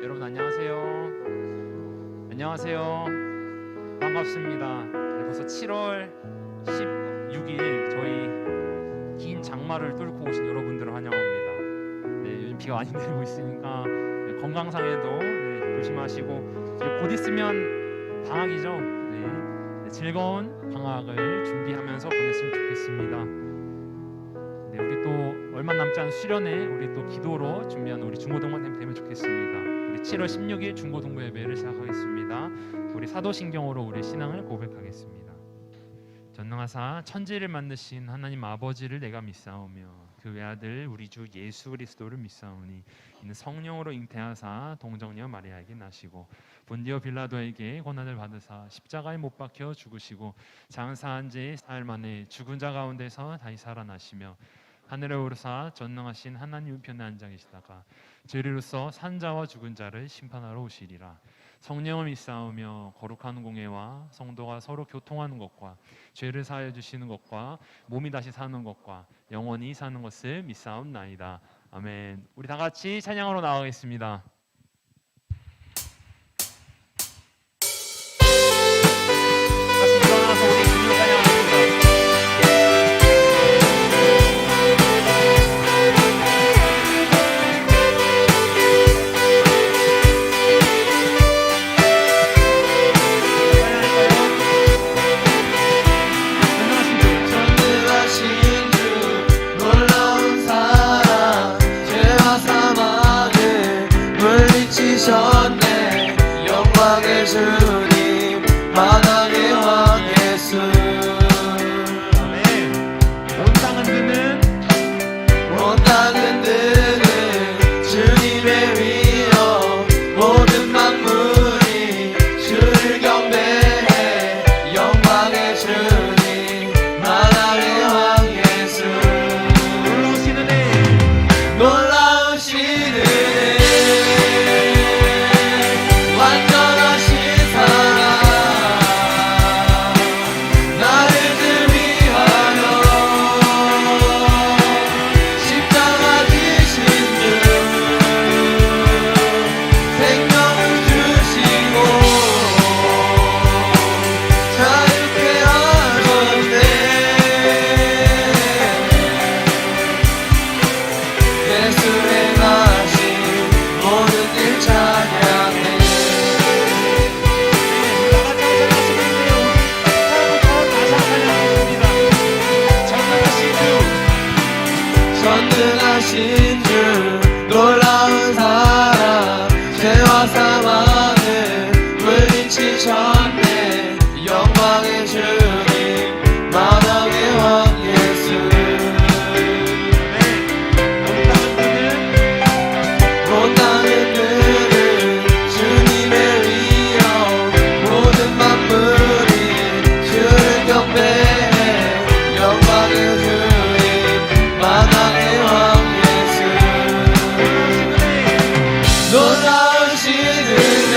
여러분 안녕하세요. 안녕하세요. 반갑습니다. 네, 벌써 7월 16일 저희 긴 장마를 뚫고 오신 여러분들을 환영합니다. 네, 요즘 비가 많이 내리고 있으니까 건강상에도 조심하시고 이제 곧 있으면 방학이죠. 즐거운 방학을 준비하면서 보냈으면 좋겠습니다. 우리 또 얼마 남지 않은 수련회 우리 또 기도로 준비하는 우리 중고동반팀 되면 좋겠습니다. 우리 7월 16일 중고동부 예배를 시작하겠습니다. 우리 사도신경으로 우리 신앙을 고백하겠습니다. 전능하사 천지를 만드신 하나님 아버지를 내가 믿사오며 그 외아들 우리 주 예수 그리스도를 믿사오니 이는 성령으로 잉태하사 동정녀 마리아에게 나시고 본디오 빌라도에게 고난을 받으사 십자가에 못 박혀 죽으시고 장사한 지 사흘 만에 죽은 자 가운데서 다시 살아나시며 하늘에 오르사 전능하신 하나님 우편에 앉아 계시다가 저리로서 산자와 죽은 자를 심판하러 오시리라. 성령을 믿사오며 거룩한 공예와 성도가 서로 교통하는 것과 죄를 사하여 주시는 것과 몸이 다시 사는 것과 영원히 사는 것을 믿사옵나이다. 아멘. 우리 다 같이 찬양으로 나가겠습니다. 다시 일어나서 우리 주님을 찬양합니다. 영광의 주님 만왕의 왕 예수 온 땅은 드는 주님의 위엄 모든 만물이 주를 경배해 영광의 주님 만왕의 왕 예수 놀라우시는 애 놀라우시는 애 완전하신 사랑 나를 위하여 십자가 지신 주 생명을 주시고 자유케 하셨네 예수 행하신 모든 일 찬양해 전능하신 주 놀라운 사랑 죄와 사망을 물리치셨네 영광의 주님 만왕의 왕 예수 온 땅은 그는 주님의 위엄 모든 만물이 주를 경배해 영광의 주님 만왕의 왕 예수 놀라우시는 애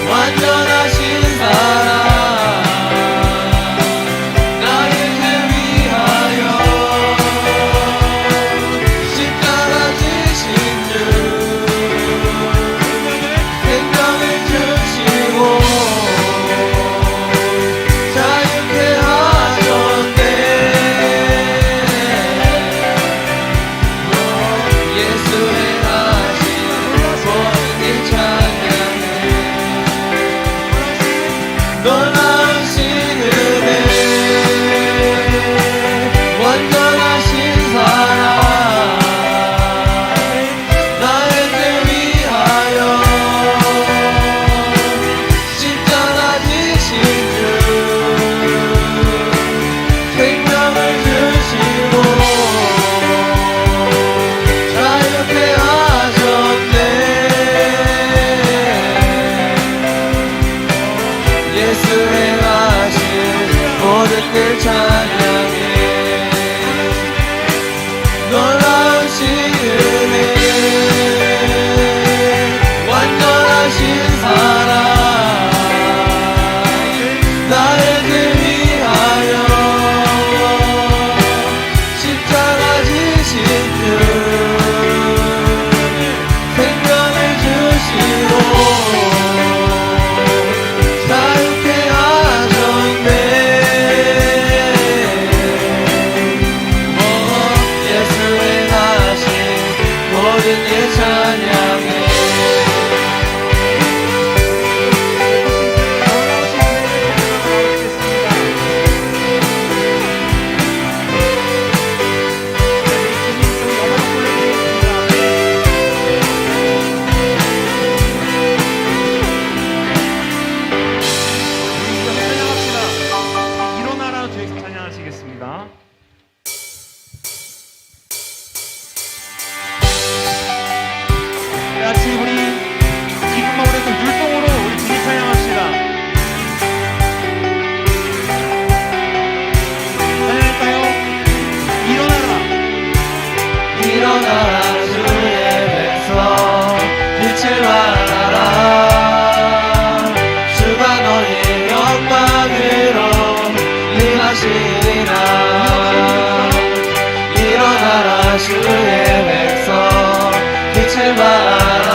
완전하신 사랑 나를 위하여 십자가 지신 주 생명을 주시고 자유케 하셨네 예수 주님께 찬양해. 일어나라 주에서 찬양하시겠습니다. 같이 우리 기쁨과 우리 그 율동으로 우리 주님 찬양합시다. 찬양할까요? 일어나라. 일어나라 주의 백성 빛을 발하라. 주가 너희 영광으로 임하시리라. 일어나라 주의 백성 빛을 발하라.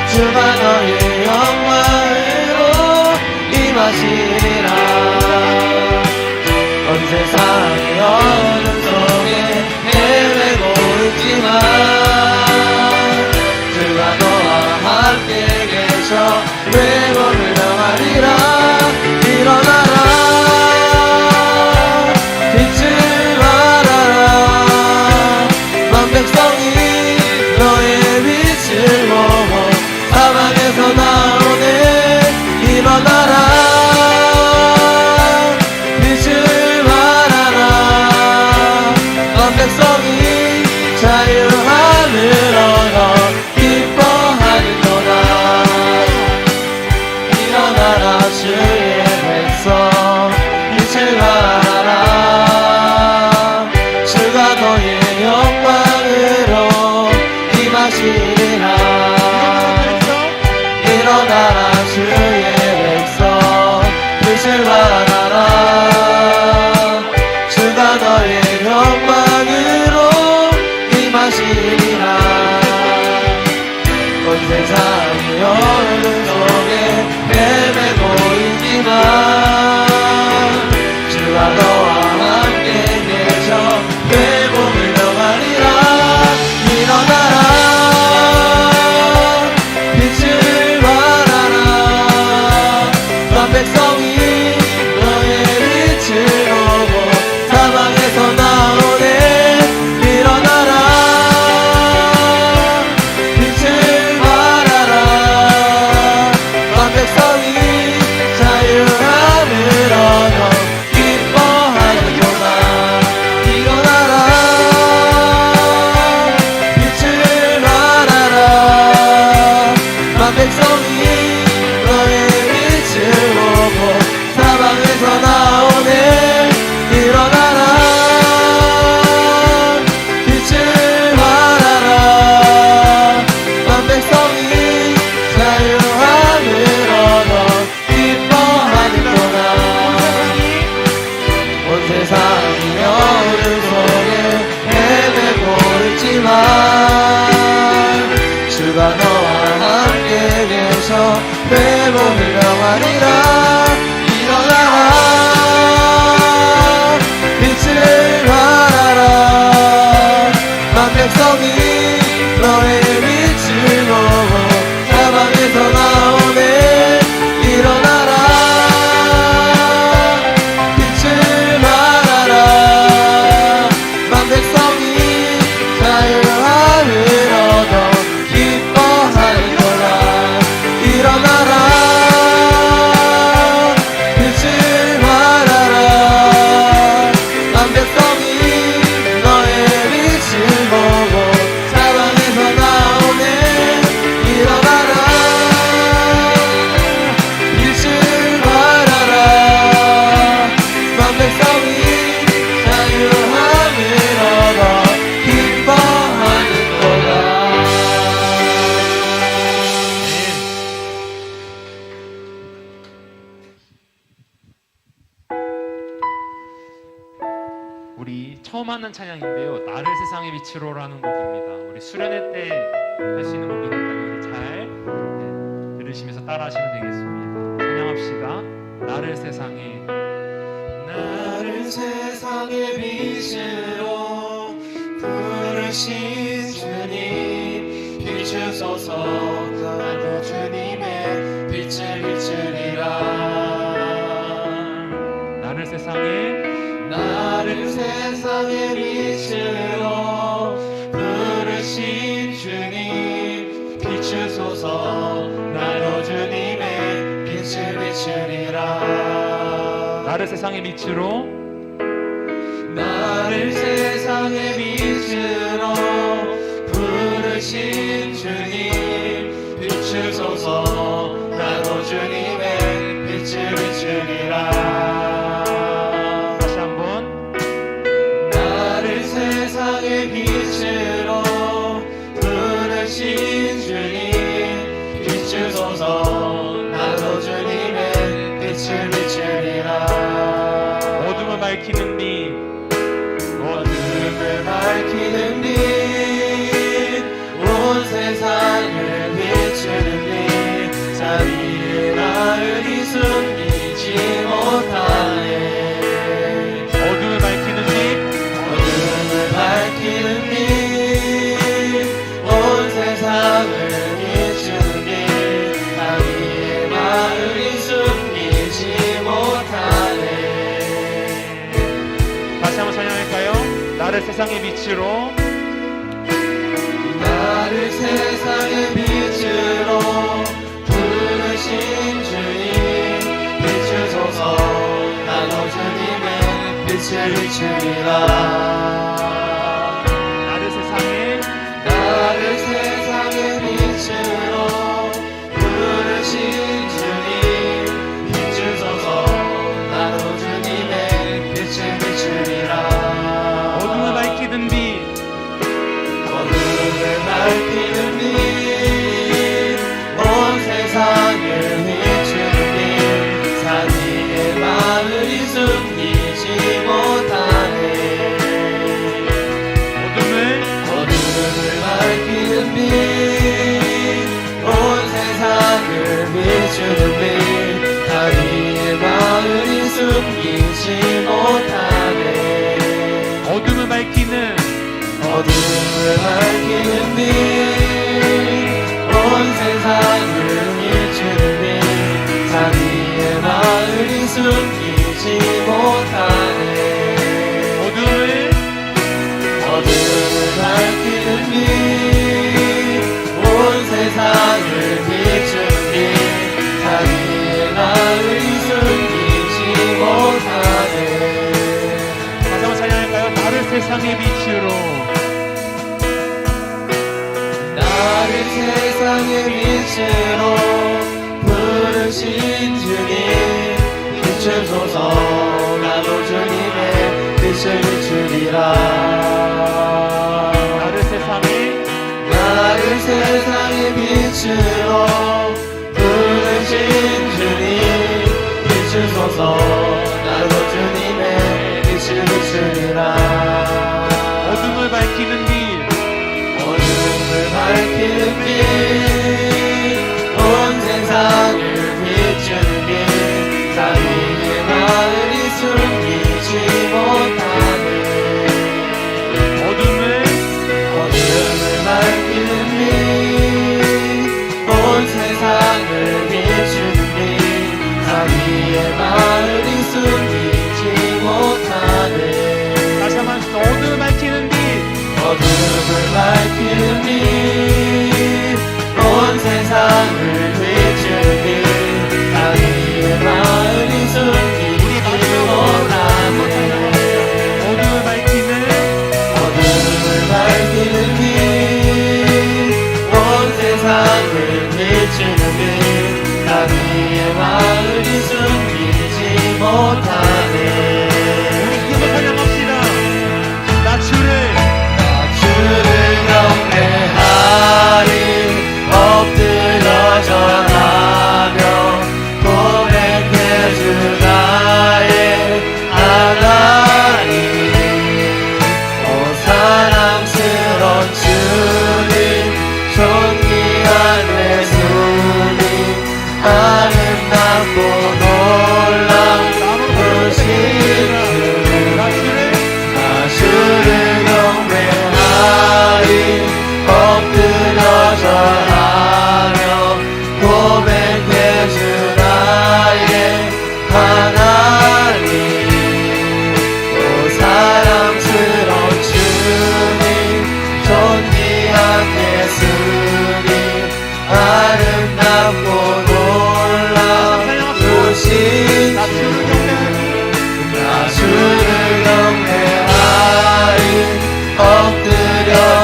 주가 너희 영광으로 임하시리라. 온 세상이 어둠 속에 헤매고 있지만 주가 너와 함께 계셔 외로움을 명하리라. 일어나라 빛을 발하라. 만 백성이 너의 빛을 보고 사방에서 나오네. 일어나라 빛을 발하라. 만 백성이 자유함을 얻어 기뻐하는도다. 일어나라 주의 백성 빛을 발하라. 주가 너의 영광으로 임하시리라. 일어나라 주의 백성 빛을 발하라. 주가 너의 영광으로 임하시리라. 온 세상이 어둠 속에 헤매고 있지만 주가 너와 함께 계셔 회복을 명하리라. 일어나라 빛을 발하라. 만 백성이 너의 빛을 보고 사방에서 나오네. 일어나라 빛을 발하라. 만 백성이 자유함을 얻어 기뻐하는도다. 일어나라 빛을 발하라. 만 백성이 너의 빛을 보고 사방에서 나오네. 일어나라 빛을 발하라. 만 백성이 자유함을 얻어 기뻐하는도다. 온 세상이 어둠 속에 헤매고 있지만 주가 너와 함께 계셔 회복을 명하리라. 일어나라 빛을 발하라. 만 백성이 너의 빛을 보고 사방에서 나오네. 일어나라 빛을 발하라. 만 백성이 자유함을 얻어 기뻐하는도다. 일어나라 빛을 발하라. 만 백성이 너의 빛을 보고 사방에서 나오네. 일어나라 빛을 발하라. 만 백성이 자유함을 얻어 기뻐하는도다. 우리 처음 하는 찬양인데요. 나를 세상의 빛으로라는 곡입니다. 우리 수련회 때 할 수 있는 곡이니까 우리 잘 들으시면서 따라하시면 되겠습니다. 찬양합시다. 나를 세상의 빛으로 부르신 비추소서 나도 주님의 빛을 비추리라 나를 세상의 빛으로 부르신 주님 비추소서 나도 주님의 빛을 비추리라 나를 세상의 빛으로 나를 세상의 빛으로 부르신 주님 비추소서 나도 주님의 빛을 비추리라 다시 한번 나를 세상의 빛으로 부르신 주님 비추소서 나도 주님의 빛을 비추리라 어둠을 밝히는 빛 어둠을 밝히는 빛 온 세상을 비추는 빛 자비의 마음이 숨기지 못하네 어둠을 밝히는 빛 어둠을 밝히는 빛 온 세상을 비추는 빛 자비의 마음이 숨기지 못하네 다시 한번 찬양할까요? 나를 세상의 빛으로 나를 세상의 빛으로 부르신 주님 비추소서 나도 주님의 빛을 비추리라 나를 세상의 빛으로 부르신 주님 비추소서 나도 주님의 빛을 비추리라 어둠을 밝히는 빛 어둠을 밝히는 빛 온 세상을 비추는 빛 자기의 마음을 숨기지 못하네 어둠을 밝히는 빛 온 세상을 비추는 빛 자기의 마음을 숨기지 못하네 어둠을 밝히는 빛 온 세상을 비추는 빛 자기의 마음을 숨기지 못하네 어둠을 밝히는 빛 온 세상을 비추는 빛 자기의 마음을 숨기지 못하네 다시 한번 찬양할까요? 나를 세상의 빛으로 나를 세상의 빛으로 부르신 주님 비추소서 나도 주님의 빛을 비추리라 나를 세상의 빛으로 부르신 주님 비추소서 나도 주님의 빛을 비추리라 어둠을 밝히는 빛 어둠을 밝히는 빛 온 세상을 비추는 빛 자기의 마음이 숨기지 못하네 어둠을 밝히는 빛 온 세상을 비추는 빛 자기의 마음이 숨기지 못하네 다시 한번 어둠을 밝히는 빛 어둠을 밝히는 빛 온 세상을 비추는 빛 자기의 마음이 숨기지 못하네 어둠을 밝히는 빛 온 세상을 비추는 빛 자기의 마음이 숨기지 못하네 우리 그거 찬양합시다 나 주를 경배하리 엎드려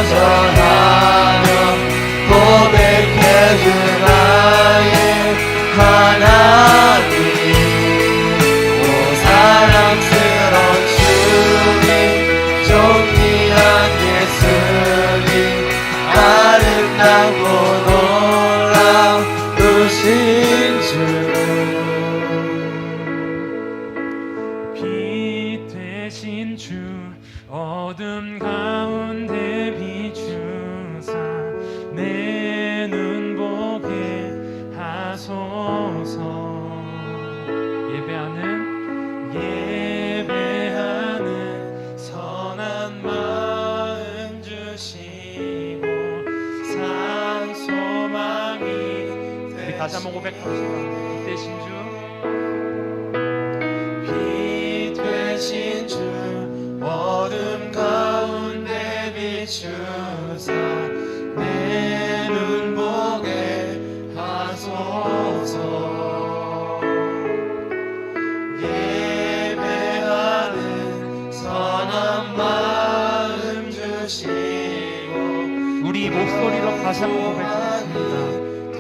거절하며 고백해 주나의 하나님 오 사랑스러운 주님 존귀한 예수님 아름답고 놀라우신 주 빛 되신 주 어둠 가운데 비추사 내 눈 보게 하소서. 예배하는 선한 마음 주시고 산 소망이 우리 다시 한번 고백합시다. 빛 되신 주 빛 되신 주 어둠 가운데 비추사 내 눈 보게 하소서. 예배하는 선한 마음 주시고 우리 목소리로 다시 한번 고백하겠습니다. 빛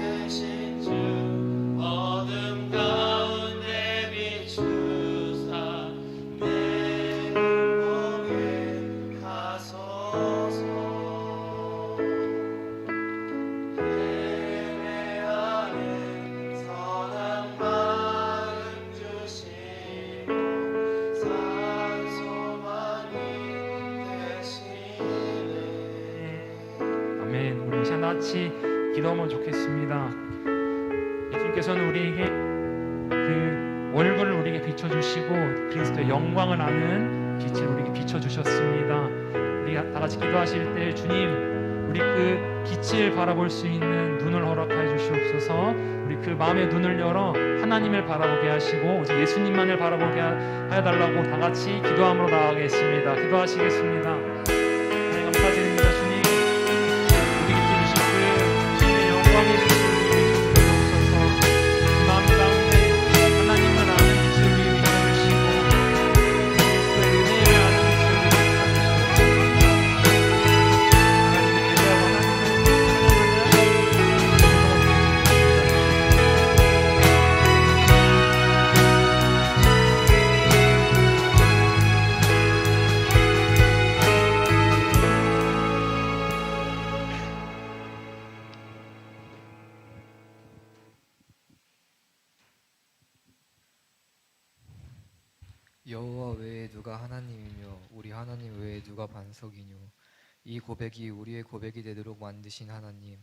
되신 주 어둠 가운데 비추사 내 눈 보게 하소서. 예배하는 선한 마음 주시고 산 소망이 되시네. 아멘. 우리 이 시간 같이 기도하면 좋겠습니다. 예수님께서는 우리에게 그 얼굴을 우리에게 비춰주시고 그리스도의 영광을 아는 빛을 우리에게 비춰주셨습니다. 우리 다 같이 기도하실 때 주님 우리 그 빛을 바라볼 수 있는 눈을 허락하여 주시옵소서. 우리 그 마음의 눈을 열어 하나님을 바라보게 하시고 오직 예수님만을 바라보게 하여 달라고 다 같이 기도함으로 나아가겠습니다. 기도하시겠습니다. 하나님 감사드립니다. 주님 우리에게 주신 그 주님의 영광의 빛을 비춰주옵소서. 마음 가운데 하나님을 아는 빛을 우리에게 비춰주시고 그리스도의 은혜를 아는 빛을 우리에게 비춰주시옵소서. 하나님의 예배하고 여호와 외에 누가 하나님이며 우리 하나님 외에 누가 반석이뇨. 이 고백이 우리의 고백이 되도록 만드신 하나님,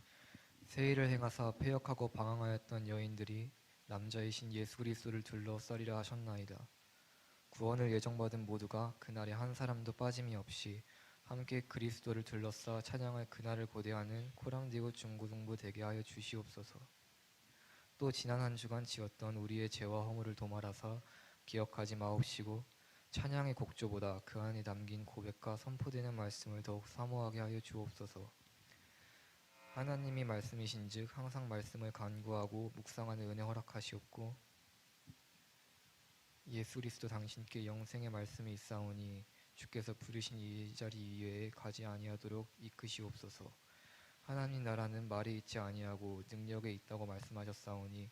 새 일을 행하사 패역하고 방황하였던 여인들이 남자이신 예수 그리스도를 둘러싸리라 하셨나이다. 구원을 예정받은 모두가 그날에 한 사람도 빠짐이 없이 함께 그리스도를 둘러싸 찬양할 그날을 고대하는 코랑디고 중고등부 되게 하여 주시옵소서. 또 지난 한 주간 지었던 우리의 죄와 허물을 도말하사 기억하지 마옵시고 찬양의 곡조보다 그 안에 담긴 고백과 선포되는 말씀을 더욱 사모하게 하여 주옵소서. 하나님이 말씀이신즉 항상 말씀을 간구하고 묵상하는 은혜 허락하시옵고 예수 그리스도 당신께 영생의 말씀이 있사오니 주께서 부르신 이 자리 이외에 가지 아니하도록 이끄시옵소서. 하나님 나라는 말에 있지 아니하고 능력에 있다고 말씀하셨사오니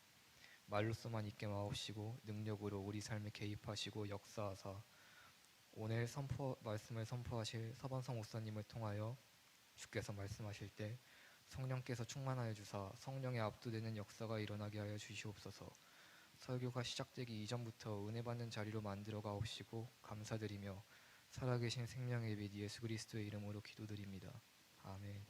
말로서만 있게 마옵시고 능력으로 우리 삶에 개입하시고 역사하사 오늘 말씀을 선포하실 서반성 목사님을 통하여 주께서 말씀하실 때 성령께서 충만하여 주사 성령에 압도되는 역사가 일어나게 하여 주시옵소서. 설교가 시작되기 이전부터 은혜 받는 자리로 만들어 가옵시고 감사드리며 살아계신 생명의 빛 예수 그리스도의 이름으로 기도드립니다. 아멘.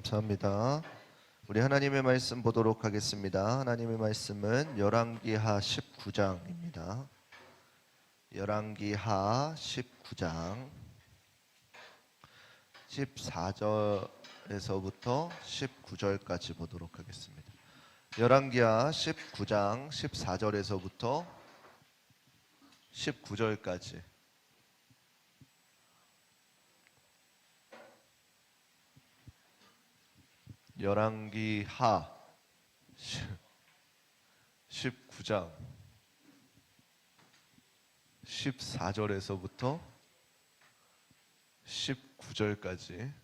감사합니다. 우리 하나님의 말씀 보도록 하겠습니다. 하나님의 말씀은 열왕기하 19장입니다. 열왕기하 19장 14절에서부터 19절까지 보도록 하겠습니다. 열왕기하 19장 14절에서부터 19절까지. 열왕기하 19장 14절에서부터 19절까지.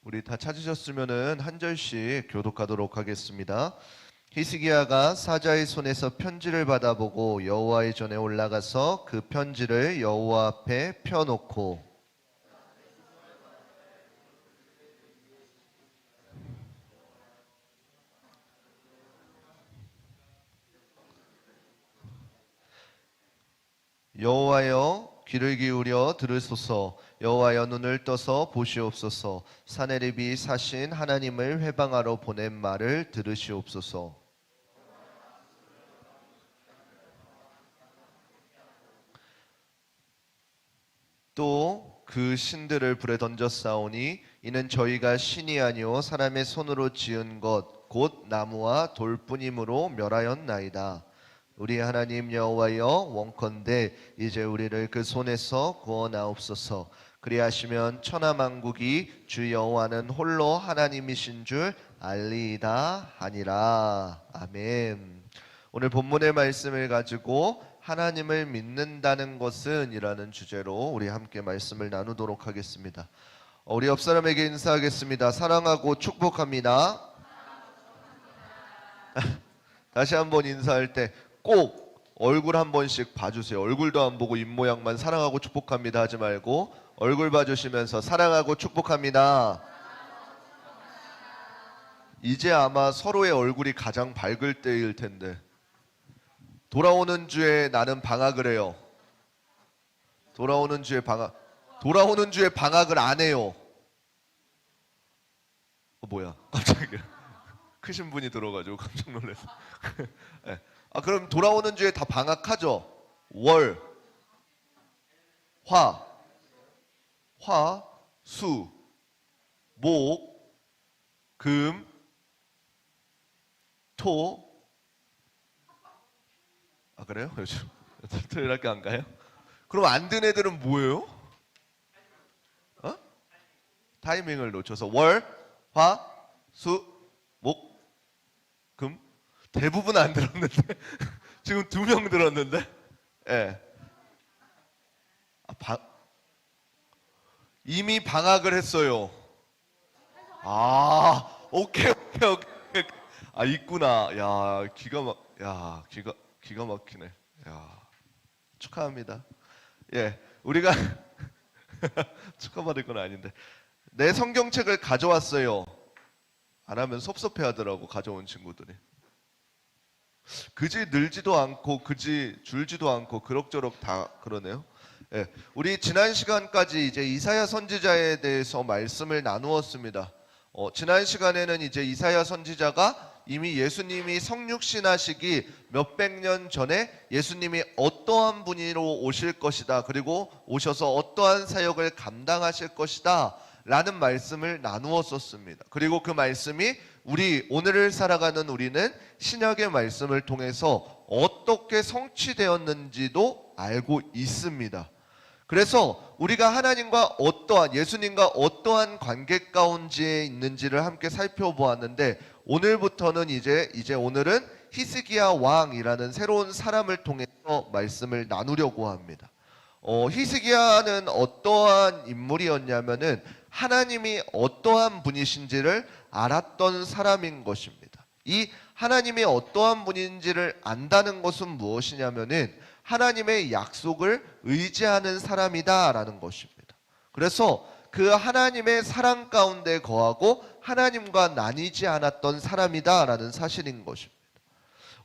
우리 다 찾으셨으면은 한 절씩 교독하도록 하겠습니다. 히스기야가 사자의 손에서 편지를 받아보고 여호와의 전에 올라가서 그 편지를 여호와 앞에 펴놓고 여호와여 귀를 기울여 들으소서. 여호와여 눈을 떠서 보시옵소서. 사내립이 사신 하나님을 회방하러 보낸 말을 들으시옵소서. 또 그 신들을 불에 던졌사오니 이는 저희가 신이 아니오 사람의 손으로 지은 것 곧 나무와 돌뿐이므로 멸하였나이다. 우리 하나님 여호와여 원컨대 이제 우리를 그 손에서 구원하옵소서. 그리하시면 천하만국이 주 여호와는 홀로 하나님이신 줄 알리이다 하니라. 아멘. 오늘 본문의 말씀을 가지고 하나님을 믿는다는 것은 이라는 주제로 우리 함께 말씀을 나누도록 하겠습니다. 우리 옆 사람에게 인사하겠습니다. 사랑하고 축복합니다. 다시 한번 인사할 때 꼭 얼굴 한 번씩 봐주세요. 얼굴도 안 보고 입모양만 사랑하고 축복합니다 하지 말고 얼굴 봐주시면서 사랑하고 축복합니다. 이제 아마 서로의 얼굴이 가장 밝을 때일 텐데 돌아오는 주에 나는 방학을 해요. 돌아오는 주에 방학을 안 해요. 뭐야 갑자기 크신 분이 들어가지고 깜짝 놀랐어. 네. 그럼 돌아오는 주에 다 방학하죠? 월, 화, 수, 목, 금, 토. 그래요? 요즘 토요일학교 안 가요? 그럼 안 든 애들은 뭐예요? 타이밍을 놓쳐서 월, 화, 수, 목, 금. 대부분 안 들었는데 지금 2명 들었는데. 예. 이미 방학을 했어요. 오케이. 있구나. 기가 막히네. 축하합니다. 예, 우리가 축하받을 건 아닌데 내 성경책을 가져왔어요. 안 하면 섭섭해하더라고 가져온 친구들이. 그지 늘지도 않고 그지 줄지도 않고 그럭저럭 다 그러네요. 예, 우리 지난 시간까지 이제 이사야 선지자에 대해서 말씀을 나누었습니다. 지난 시간에는 이제 이사야 선지자가 이미 예수님이 성육신하시기 몇백 년 전에 예수님이 어떠한 분으로 오실 것이다. 그리고 오셔서 어떠한 사역을 감당하실 것이다. 라는 말씀을 나누었었습니다. 그리고 그 말씀이 우리 오늘을 살아가는 우리는 신약의 말씀을 통해서 어떻게 성취되었는지도 알고 있습니다. 그래서 우리가 하나님과 예수님과 어떠한 관계 가운데에 있는지를 함께 살펴보았는데 오늘부터는 이제 오늘은 히스기야 왕이라는 새로운 사람을 통해서 말씀을 나누려고 합니다. 히스기야는 어떠한 인물이었냐면은 하나님이 어떠한 분이신지를 알았던 사람인 것입니다. 이 하나님이 어떠한 분인지를 안다는 것은 무엇이냐면은 하나님의 약속을 의지하는 사람이다라는 것입니다. 그래서 그 하나님의 사랑 가운데 거하고 하나님과 나뉘지 않았던 사람이다라는 사실인 것입니다.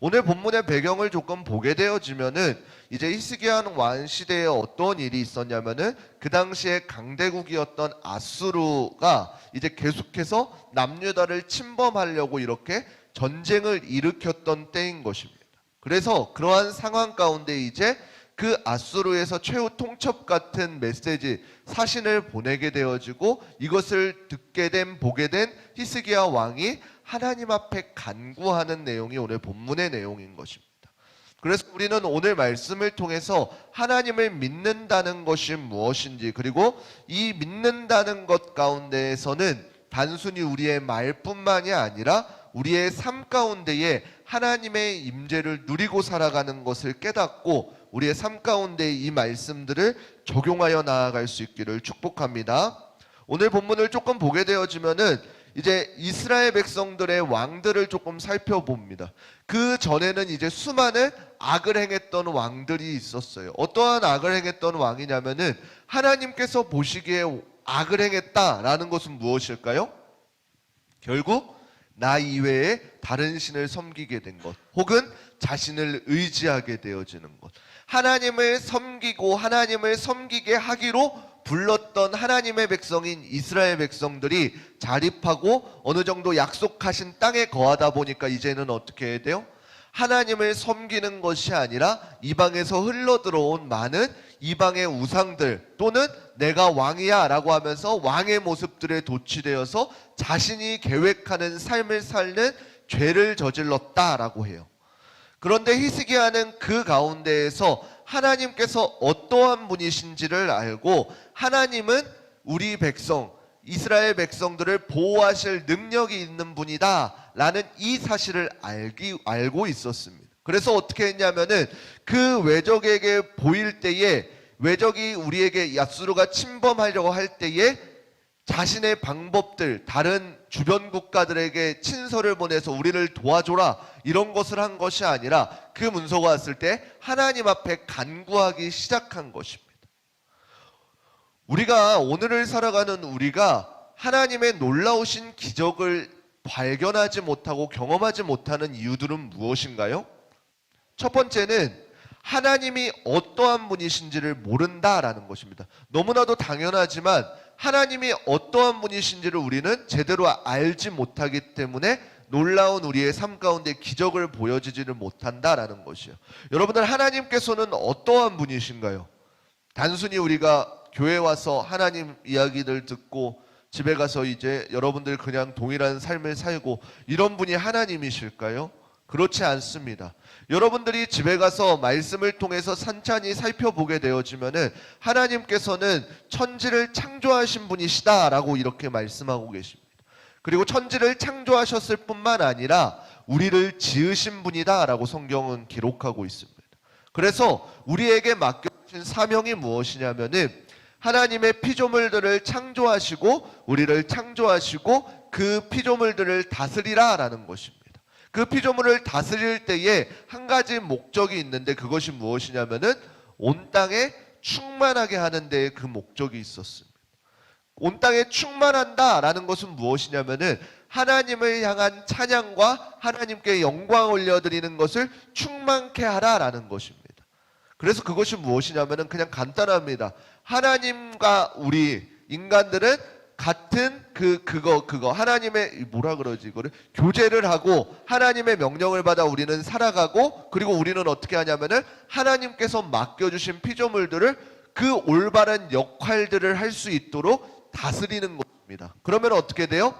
오늘 본문의 배경을 조금 보게 되어지면은 이제 히스기야 왕 시대에 어떤 일이 있었냐면은 그 당시에 강대국이었던 아수르가 이제 계속해서 남유다를 침범하려고 이렇게 전쟁을 일으켰던 때인 것입니다. 그래서 그러한 상황 가운데 이제 그 앗수르에서 최후 통첩 같은 메시지 사신을 보내게 되어지고 이것을 듣게 된 보게 된 히스기야 왕이 하나님 앞에 간구하는 내용이 오늘 본문의 내용인 것입니다. 그래서 우리는 오늘 말씀을 통해서 하나님을 믿는다는 것이 무엇인지, 그리고 이 믿는다는 것 가운데에서는 단순히 우리의 말뿐만이 아니라 우리의 삶 가운데에 하나님의 임재를 누리고 살아가는 것을 깨닫고 우리의 삶 가운데 이 말씀들을 적용하여 나아갈 수 있기를 축복합니다. 오늘 본문을 조금 보게 되어지면은 이제 이스라엘 백성들의 왕들을 조금 살펴봅니다. 그 전에는 이제 수많은 악을 행했던 왕들이 있었어요. 어떠한 악을 행했던 왕이냐면은 하나님께서 보시기에 악을 행했다라는 것은 무엇일까요? 결국 나 이외에 다른 신을 섬기게 된 것, 혹은 자신을 의지하게 되어지는 것. 하나님을 섬기고 하나님을 섬기게 하기로 불렀던 하나님의 백성인 이스라엘 백성들이 자립하고 어느 정도 약속하신 땅에 거하다 보니까 이제는 어떻게 해야 돼요? 하나님을 섬기는 것이 아니라 이방에서 흘러들어온 많은 이방의 우상들, 또는 내가 왕이야 라고 하면서 왕의 모습들에 도취되어서 자신이 계획하는 삶을 살는 죄를 저질렀다라고 해요. 그런데 히스기야는 그 가운데에서 하나님께서 어떠한 분이신지를 알고 하나님은 우리 백성, 이스라엘 백성들을 보호하실 능력이 있는 분이다 라는 이 사실을 알고 있었습니다. 그래서 어떻게 했냐면은 그 외적에게 보일 때에, 외적이 우리에게 앗수르가 침범하려고 할 때에 자신의 방법들, 다른 주변 국가들에게 친서를 보내서 우리를 도와줘라 이런 것을 한 것이 아니라 그 문서가 왔을 때 하나님 앞에 간구하기 시작한 것입니다. 우리가 오늘을 살아가는 우리가 하나님의 놀라우신 기적을 발견하지 못하고 경험하지 못하는 이유들은 무엇인가요? 첫 번째는 하나님이 어떠한 분이신지를 모른다라는 것입니다. 너무나도 당연하지만 하나님이 어떠한 분이신지를 우리는 제대로 알지 못하기 때문에 놀라운 우리의 삶 가운데 기적을 보여주지를 못한다라는 것이요. 여러분들, 하나님께서는 어떠한 분이신가요? 단순히 우리가 교회 와서 하나님 이야기를 듣고 집에 가서 이제 여러분들 그냥 동일한 삶을 살고 이런 분이 하나님이실까요? 그렇지 않습니다. 여러분들이 집에 가서 말씀을 통해서 산찬히 살펴보게 되어지면은 하나님께서는 천지를 창조하신 분이시다라고 이렇게 말씀하고 계십니다. 그리고 천지를 창조하셨을 뿐만 아니라 우리를 지으신 분이다라고 성경은 기록하고 있습니다. 그래서 우리에게 맡겨주신 사명이 무엇이냐면은 하나님의 피조물들을 창조하시고 우리를 창조하시고 그 피조물들을 다스리라라는 것입니다. 그 피조물을 다스릴 때에 한 가지 목적이 있는데 그것이 무엇이냐면은 온 땅에 충만하게 하는 데에 그 목적이 있었습니다. 온 땅에 충만한다라는 것은 무엇이냐면은 하나님을 향한 찬양과 하나님께 영광 올려드리는 것을 충만케 하라라는 것입니다. 그래서 그것이 무엇이냐면은 그냥 간단합니다. 하나님과 우리 인간들은 같은 그거 하나님의 뭐라 그러지 이거를 교제를 하고 하나님의 명령을 받아 우리는 살아가고, 그리고 우리는 어떻게 하냐면은 하나님께서 맡겨주신 피조물들을 그 올바른 역할들을 할 수 있도록 다스리는 것입니다. 그러면 어떻게 돼요?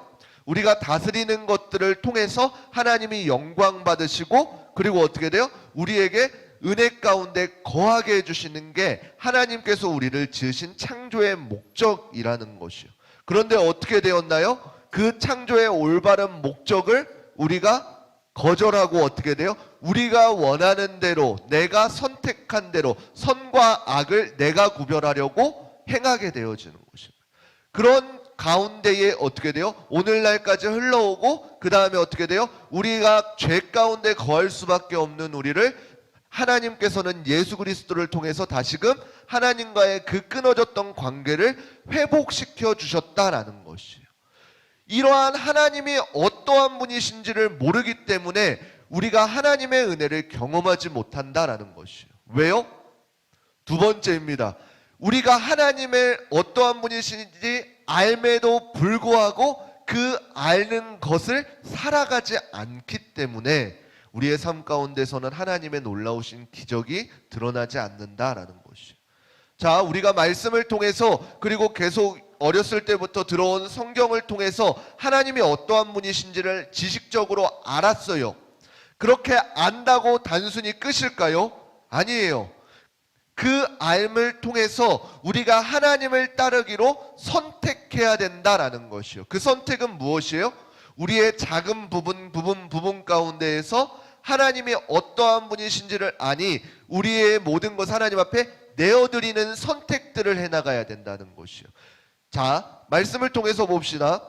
우리가 다스리는 것들을 통해서 하나님이 영광 받으시고, 그리고 어떻게 돼요? 우리에게 은혜 가운데 거하게 해주시는 게 하나님께서 우리를 지으신 창조의 목적이라는 것이요. 그런데 어떻게 되었나요? 그 창조의 올바른 목적을 우리가 거절하고 어떻게 돼요? 우리가 원하는 대로, 내가 선택한 대로 선과 악을 내가 구별하려고 행하게 되어지는 것입니다. 그런 가운데에 어떻게 돼요? 오늘날까지 흘러오고 그 다음에 어떻게 돼요? 우리가 죄 가운데 거할 수밖에 없는 우리를 하나님께서는 예수 그리스도를 통해서 다시금 하나님과의 그 끊어졌던 관계를 회복시켜 주셨다라는 것이에요. 이러한 하나님이 어떠한 분이신지를 모르기 때문에 우리가 하나님의 은혜를 경험하지 못한다라는 것이에요. 왜요? 두 번째입니다. 우리가 하나님의 어떠한 분이신지 알매도 불구하고 그 아는 것을 살아가지 않기 때문에 우리의 삶 가운데서는 하나님의 놀라우신 기적이 드러나지 않는다라는 것이에요. 자, 우리가 말씀을 통해서 그리고 계속 어렸을 때부터 들어온 성경을 통해서 하나님이 어떠한 분이신지를 지식적으로 알았어요. 그렇게 안다고 단순히 끝일까요? 아니에요. 그 알을 통해서 우리가 하나님을 따르기로 선택해야 된다라는 것이요. 그 선택은 무엇이에요? 우리의 작은 부분 가운데에서 하나님이 어떠한 분이신지를 아니 우리의 모든 것 하나님 앞에 내어드리는 선택들을 해나가야 된다는 것이요. 자, 말씀을 통해서 봅시다.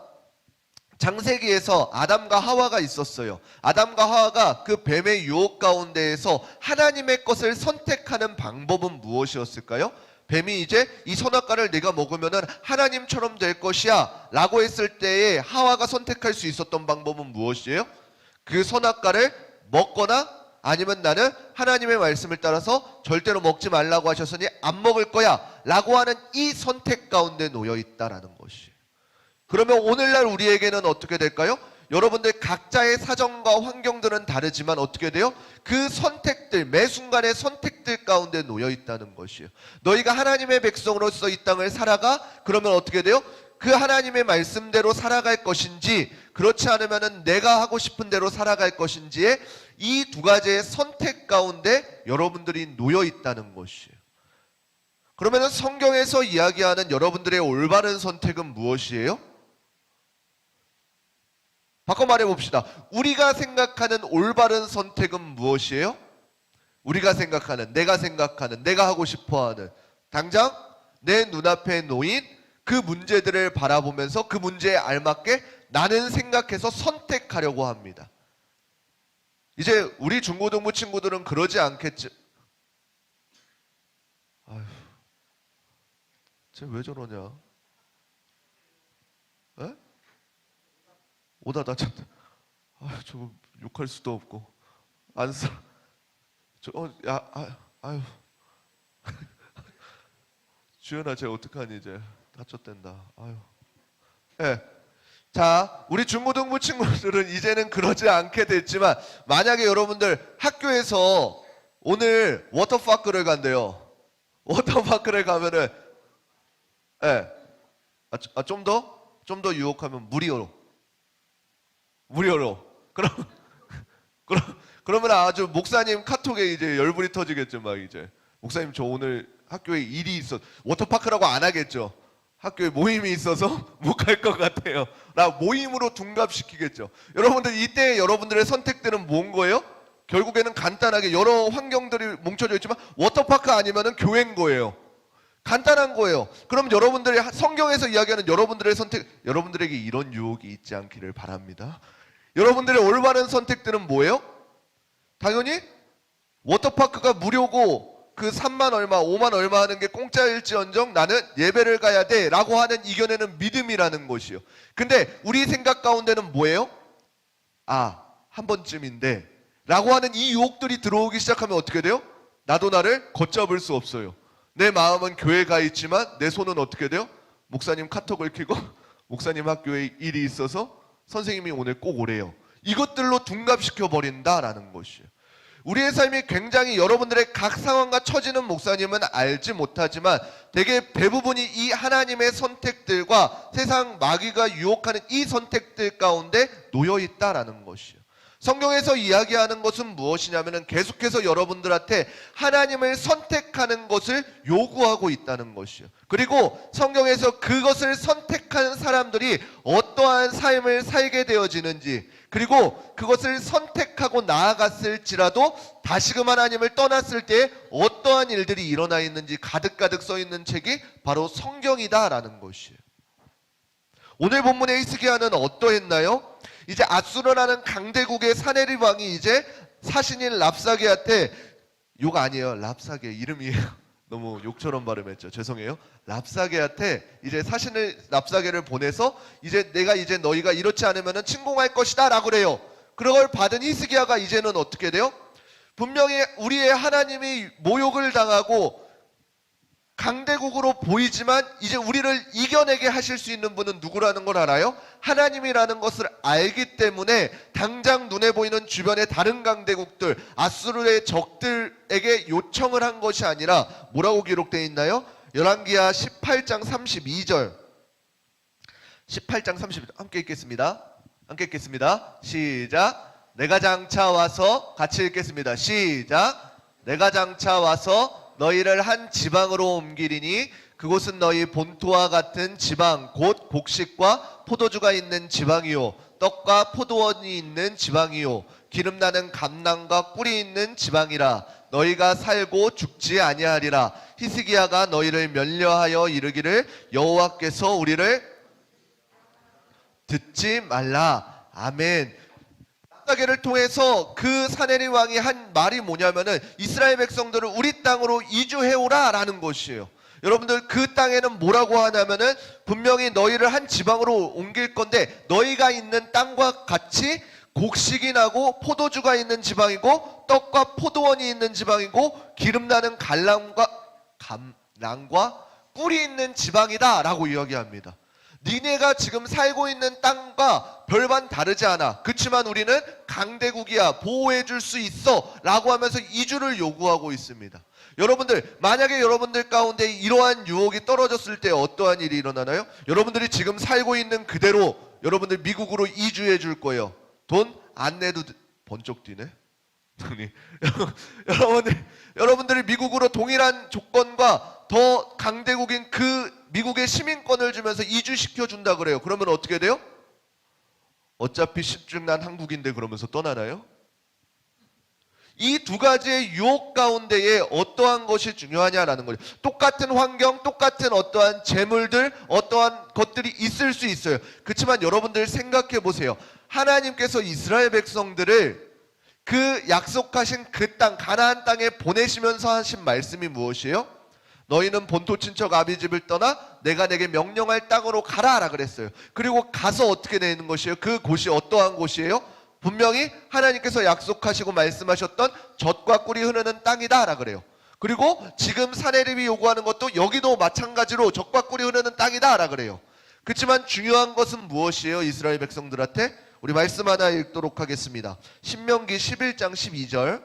창세기에서 아담과 하와가 있었어요. 아담과 하와가 그 뱀의 유혹 가운데에서 하나님의 것을 선택하는 방법은 무엇이었을까요? 뱀이 이제 이 선악과를 네가 먹으면은 하나님처럼 될 것이야 라고 했을 때에 하와가 선택할 수 있었던 방법은 무엇이에요? 그 선악과를 먹거나 아니면 나는 하나님의 말씀을 따라서 절대로 먹지 말라고 하셨으니 안 먹을 거야 라고 하는 이 선택 가운데 놓여 있다라는 것이에요. 그러면 오늘날 우리에게는 어떻게 될까요? 여러분들 각자의 사정과 환경들은 다르지만 어떻게 돼요? 그 선택들, 매 순간의 선택들 가운데 놓여 있다는 것이에요. 너희가 하나님의 백성으로서 이 땅을 살아가? 그러면 어떻게 돼요? 그 하나님의 말씀대로 살아갈 것인지 그렇지 않으면 내가 하고 싶은 대로 살아갈 것인지에 이 두 가지의 선택 가운데 여러분들이 놓여 있다는 것이에요. 그러면 성경에서 이야기하는 여러분들의 올바른 선택은 무엇이에요? 바꿔 말해 봅시다. 우리가 생각하는 올바른 선택은 무엇이에요? 우리가 생각하는, 내가 하고 싶어하는 당장 내 눈앞에 놓인 그 문제들을 바라보면서 그 문제에 알맞게 나는 생각해서 선택하려고 합니다. 이제 우리 중고등부 친구들은 그러지 않겠지. 아휴, 쟤 왜 저러냐? 에? 오다 다쳤다. 아휴, 저거 욕할 수도 없고 안 써. 아휴. 주연아, 쟤 어떡하니 이제 다쳤댄다. 아휴. 예. 자, 우리 중고등부 친구들은 이제는 그러지 않게 됐지만 만약에 여러분들 학교에서 오늘 워터파크를 간대요. 워터파크를 가면은 예. 좀 더 유혹하면 무료로. 그러면 아주 목사님 카톡에 이제 열불이 터지겠죠. 막 이제 목사님 저 오늘 학교에 일이 있어. 워터파크라고 안 하겠죠. 학교에 모임이 있어서 못 갈 것 같아요. 나 모임으로 둔갑시키겠죠. 여러분들 이때 여러분들의 선택들은 뭔 거예요? 결국에는 간단하게 여러 환경들이 뭉쳐져 있지만 워터파크 아니면은 교회인 거예요. 간단한 거예요. 그럼 여러분들이 성경에서 이야기하는 여러분들의 선택, 여러분들에게 이런 유혹이 있지 않기를 바랍니다. 여러분들의 올바른 선택들은 뭐예요? 당연히 워터파크가 무료고 그 3만 얼마, 5만 얼마 하는 게 공짜일지언정 나는 예배를 가야 돼 라고 하는 이겨내는 믿음이라는 것이요. 근데 우리 생각 가운데는 뭐예요? 한 번쯤인데 라고 하는 이 유혹들이 들어오기 시작하면 어떻게 돼요? 나도 나를 걷잡을 수 없어요. 내 마음은 교회에 가 있지만 내 손은 어떻게 돼요? 목사님 카톡을 켜고 목사님 학교에 일이 있어서 선생님이 오늘 꼭 오래요. 이것들로 둔갑시켜 버린다라는 것이에요. 우리의 삶이 굉장히 여러분들의 각 상황과 처지는 목사님은 알지 못하지만 대개 대부분이 이 하나님의 선택들과 세상 마귀가 유혹하는 이 선택들 가운데 놓여 있다라는 것이에요. 성경에서 이야기하는 것은 무엇이냐면 계속해서 여러분들한테 하나님을 선택하는 것을 요구하고 있다는 것이에요. 그리고 성경에서 그것을 선택하는 사람들이 어떠한 삶을 살게 되어지는지, 그리고 그것을 선택하고 나아갔을지라도 다시금 하나님을 떠났을 때 어떠한 일들이 일어나 있는지 가득가득 써 있는 책이 바로 성경이다라는 것이에요. 오늘 본문의 히스기야는 어떠했나요? 이제 아수르라는 강대국의 사네립 왕이 이제 사신인 랍사게한테, 욕 아니에요, 랍사게 이름이에요. 너무 욕처럼 발음했죠. 죄송해요. 랍사게한테 이제 사신을 랍사게를 보내서 이제 내가 이제 너희가 이렇지 않으면은 침공할 것이다 라고 그래요. 그걸 받은 히스기야가 이제는 어떻게 돼요? 분명히 우리의 하나님이 모욕을 당하고 강대국으로 보이지만 이제 우리를 이겨내게 하실 수 있는 분은 누구라는 걸 알아요? 하나님이라는 것을 알기 때문에 당장 눈에 보이는 주변의 다른 강대국들, 아수르의 적들에게 요청을 한 것이 아니라 뭐라고 기록되어 있나요? 열왕기하 18장 32절. 18장 32절 함께 읽겠습니다. 함께 읽겠습니다. 시작. 내가 장차 와서 같이 읽겠습니다. 시작. 내가 장차 와서 너희를 한 지방으로 옮기리니 그곳은 너희 본토와 같은 지방 곧 곡식과 포도주가 있는 지방이요 떡과 포도원이 있는 지방이요 기름나는 감람과 꿀이 있는 지방이라. 너희가 살고 죽지 아니하리라. 히스기야가 너희를 면려하여 이르기를 여호와께서 우리를 듣지 말라. 아멘. 랍사게를 통해서 그 사네립 왕이 한 말이 뭐냐면은 이스라엘 백성들을 우리 땅으로 이주해오라 라는 것이에요. 여러분들 그 땅에는 뭐라고 하냐면은 분명히 너희를 한 지방으로 옮길 건데 너희가 있는 땅과 같이 곡식이 나고 포도주가 있는 지방이고 떡과 포도원이 있는 지방이고 기름나는 감람과 꿀이 있는 지방이다 라고 이야기합니다. 니네가 지금 살고 있는 땅과 별반 다르지 않아. 그렇지만 우리는 강대국이야. 보호해 줄 수 있어 라고 하면서 이주를 요구하고 있습니다. 여러분들 만약에 여러분들 가운데 이러한 유혹이 떨어졌을 때 어떠한 일이 일어나나요? 여러분들이 지금 살고 있는 그대로 여러분들 미국으로 이주해 줄 거예요. 돈 안 내도 번쩍 뛰네. 여러분들이 미국으로 동일한 조건과 더 강대국인 그 미국의 시민권을 주면서 이주시켜 준다 그래요. 그러면 어떻게 돼요? 어차피 십중난 한국인데 그러면서 떠나나요? 이 두 가지의 유혹 가운데에 어떠한 것이 중요하냐라는 거죠. 똑같은 환경, 똑같은 어떠한 재물들, 어떠한 것들이 있을 수 있어요. 그렇지만 여러분들 생각해 보세요. 하나님께서 이스라엘 백성들을 그 약속하신 그 땅, 가나안 땅에 보내시면서 하신 말씀이 무엇이에요? 너희는 본토 친척 아비집을 떠나 내가 내게 명령할 땅으로 가라라 그랬어요. 그리고 가서 어떻게 되는 것이에요? 그 곳이 어떠한 곳이에요? 분명히 하나님께서 약속하시고 말씀하셨던 젖과 꿀이 흐르는 땅이다라 그래요. 그리고 지금 사내립이 요구하는 것도 여기도 마찬가지로 젖과 꿀이 흐르는 땅이다라 그래요. 그렇지만 중요한 것은 무엇이에요? 이스라엘 백성들한테 우리 말씀 하나 읽도록 하겠습니다. 신명기 11장 12절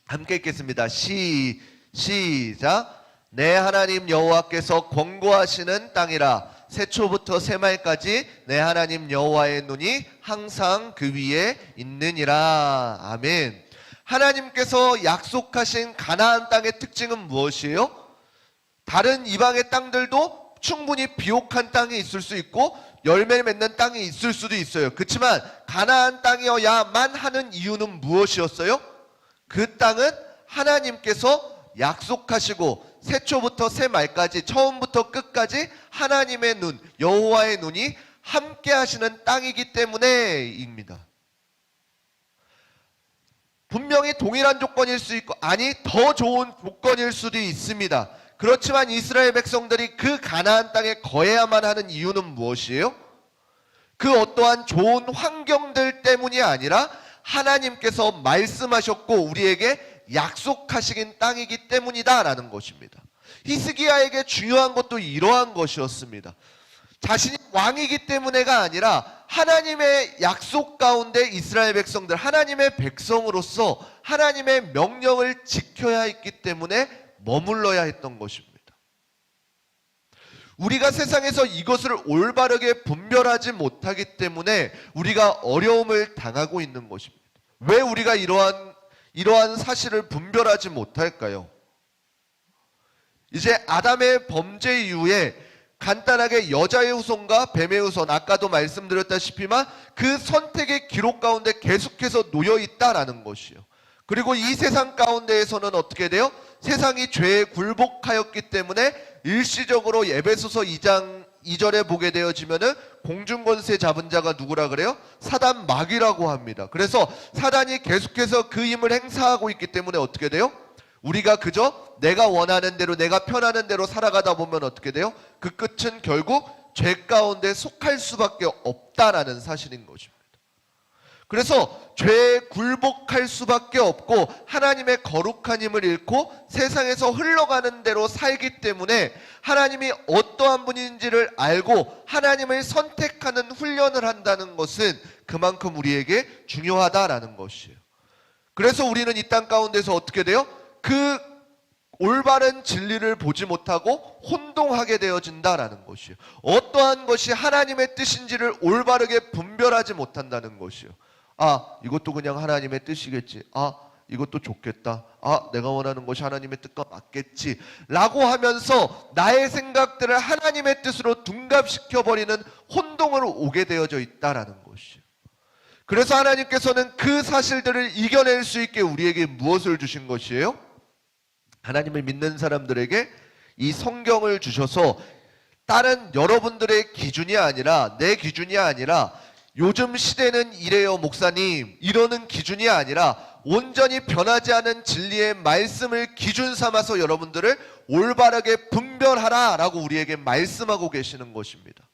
함께 읽겠습니다. 시작. 내 하나님 여호와께서 권고하시는 땅이라. 새초부터 새말까지 내 하나님 여호와의 눈이 항상 그 위에 있느니라. 아멘. 하나님께서 약속하신 가나안 땅의 특징은 무엇이에요? 다른 이방의 땅들도 충분히 비옥한 땅이 있을 수 있고 열매 맺는 땅이 있을 수도 있어요. 그렇지만 가나안 땅이어야만 하는 이유는 무엇이었어요? 그 땅은 하나님께서 약속하시고 새초부터 새말까지 처음부터 끝까지 하나님의 눈, 여호와의 눈이 함께 하시는 땅이기 때문에입니다. 분명히 동일한 조건일 수 있고 아니 더 좋은 조건일 수도 있습니다. 그렇지만 이스라엘 백성들이 그 가나안 땅에 거해야만 하는 이유는 무엇이에요? 그 어떠한 좋은 환경들 때문이 아니라 하나님께서 말씀하셨고 우리에게 약속하시긴 땅이기 때문이다라는 것입니다. 히스기야에게 중요한 것도 이러한 것이었습니다. 자신이 왕이기 때문에가 아니라 하나님의 약속 가운데 이스라엘 백성들, 하나님의 백성으로서 하나님의 명령을 지켜야 했기 때문에 머물러야 했던 것입니다. 우리가 세상에서 이것을 올바르게 분별하지 못하기 때문에 우리가 어려움을 당하고 있는 것입니다. 왜 우리가 이러한 사실을 분별하지 못할까요? 이제 아담의 범죄 이후에 간단하게 여자의 후손과 뱀의 후손, 아까도 말씀드렸다시피만 그 선택의 기록 가운데 계속해서 놓여 있다라는 것이요. 그리고 이 세상 가운데에서는 어떻게 돼요? 세상이 죄에 굴복하였기 때문에 일시적으로 에베소서 2장 2절에 보게 되어지면은 공중권세 잡은 자가 누구라 그래요? 사단 마귀라고 합니다. 그래서 사단이 계속해서 그 힘을 행사하고 있기 때문에 어떻게 돼요? 우리가 그저 내가 원하는 대로 내가 편하는 대로 살아가다 보면 어떻게 돼요? 그 끝은 결국 죄 가운데 속할 수밖에 없다라는 사실인 것입니다. 그래서 죄에 굴복할 수밖에 없고 하나님의 거룩한 힘을 잃고 세상에서 흘러가는 대로 살기 때문에 하나님이 어떠한 분인지를 알고 하나님을 선택하는 훈련을 한다는 것은 그만큼 우리에게 중요하다라는 것이에요. 그래서 우리는 이 땅 가운데서 어떻게 돼요? 그 올바른 진리를 보지 못하고 혼동하게 되어진다라는 것이에요. 어떠한 것이 하나님의 뜻인지를 올바르게 분별하지 못한다는 것이에요. 아, 이것도 그냥 하나님의 뜻이겠지. 아, 이것도 좋겠다. 아, 내가 원하는 것이 하나님의 뜻과 맞겠지 라고 하면서 나의 생각들을 하나님의 뜻으로 둔갑시켜버리는 혼동으로 오게 되어져 있다라는 것이에요. 그래서 하나님께서는 그 사실들을 이겨낼 수 있게 우리에게 무엇을 주신 것이에요? 하나님을 믿는 사람들에게 이 성경을 주셔서 다른 여러분들의 기준이 아니라, 내 기준이 아니라, 요즘 시대는 이래요 목사님 이러는 기준이 아니라 온전히 변하지 않은 진리의 말씀을 기준 삼아서 여러분들을 올바르게 분별하라 라고 우리에게 말씀하고 계시는 것입니다.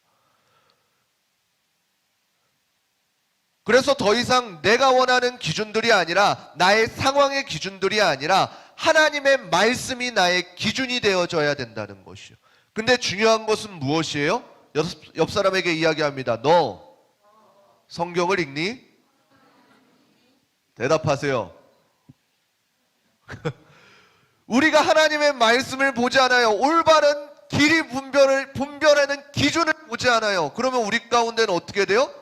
그래서 더 이상 내가 원하는 기준들이 아니라, 나의 상황의 기준들이 아니라 하나님의 말씀이 나의 기준이 되어져야 된다는 것이요. 근데 중요한 것은 무엇이에요? 옆 사람에게 이야기합니다. 너 성경을 읽니? 대답하세요. 우리가 하나님의 말씀을 보지 않아요. 올바른 길이 분별하는 기준을 보지 않아요. 그러면 우리 가운데는 어떻게 돼요?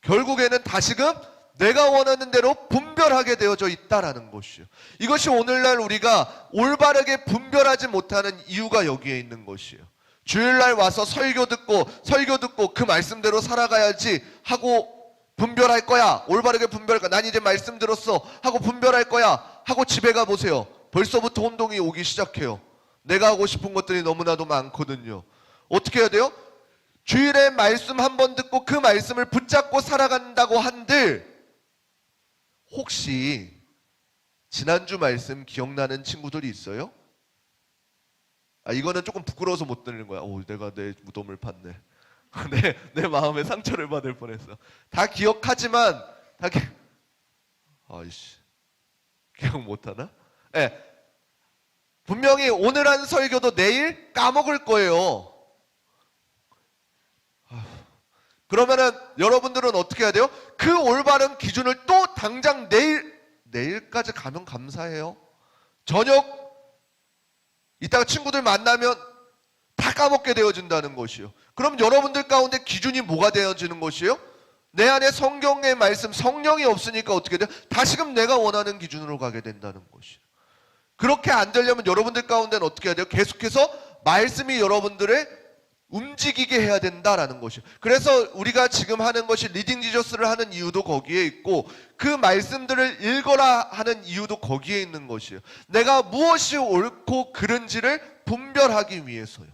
결국에는 다시금 내가 원하는 대로 분별하게 되어져 있다라는 것이요. 이것이 오늘날 우리가 올바르게 분별하지 못하는 이유가 여기에 있는 것이에요. 주일날 와서 설교 듣고 그 말씀대로 살아가야지 하고 분별할 거야. 올바르게 분별할 거야. 난 이제 말씀 들었어 하고 분별할 거야 하고 집에 가보세요. 벌써부터 혼동이 오기 시작해요. 내가 하고 싶은 것들이 너무나도 많거든요. 어떻게 해야 돼요? 주일에 말씀 한 번 듣고 그 말씀을 붙잡고 살아간다고 한들 혹시 지난주 말씀 기억나는 친구들이 있어요? 아, 이거는 조금 부끄러워서 못 드리는 거야. 오, 내가 내 무덤을 팠네. 내 마음에 상처를 받을 뻔했어. 다 기억하지만 아이씨 기억 못하나? 네. 분명히 오늘 한 설교도 내일 까먹을 거예요. 그러면은 여러분들은 어떻게 해야 돼요? 그 올바른 기준을 또 당장 내일까지 가면 감사해요. 저녁 이따가 친구들 만나면 다 까먹게 되어진다는 것이요. 그럼 여러분들 가운데 기준이 뭐가 되어지는 것이에요? 내 안에 성경의 말씀, 성령이 없으니까 어떻게 돼요? 다시금 내가 원하는 기준으로 가게 된다는 것이에요. 그렇게 안 되려면 여러분들 가운데는 어떻게 해야 돼요? 계속해서 말씀이 여러분들의 움직이게 해야 된다라는 것이에요. 그래서 우리가 지금 하는 것이 리딩 지저스를 하는 이유도 거기에 있고 그 말씀들을 읽어라 하는 이유도 거기에 있는 것이에요. 내가 무엇이 옳고 그른지를 분별하기 위해서요.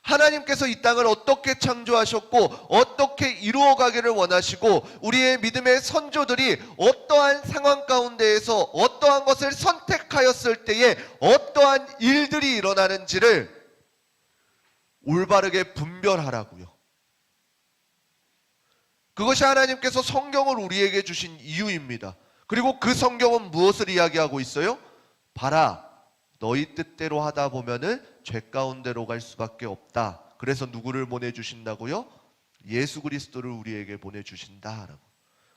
하나님께서 이 땅을 어떻게 창조하셨고 어떻게 이루어가기를 원하시고 우리의 믿음의 선조들이 어떠한 상황 가운데에서 어떠한 것을 선택하였을 때에 어떠한 일들이 일어나는지를 올바르게 분별하라고요. 그것이 하나님께서 성경을 우리에게 주신 이유입니다. 그리고 그 성경은 무엇을 이야기하고 있어요? 봐라, 너희 뜻대로 하다 보면은 죄 가운데로 갈 수밖에 없다. 그래서 누구를 보내주신다고요? 예수 그리스도를 우리에게 보내주신다라고.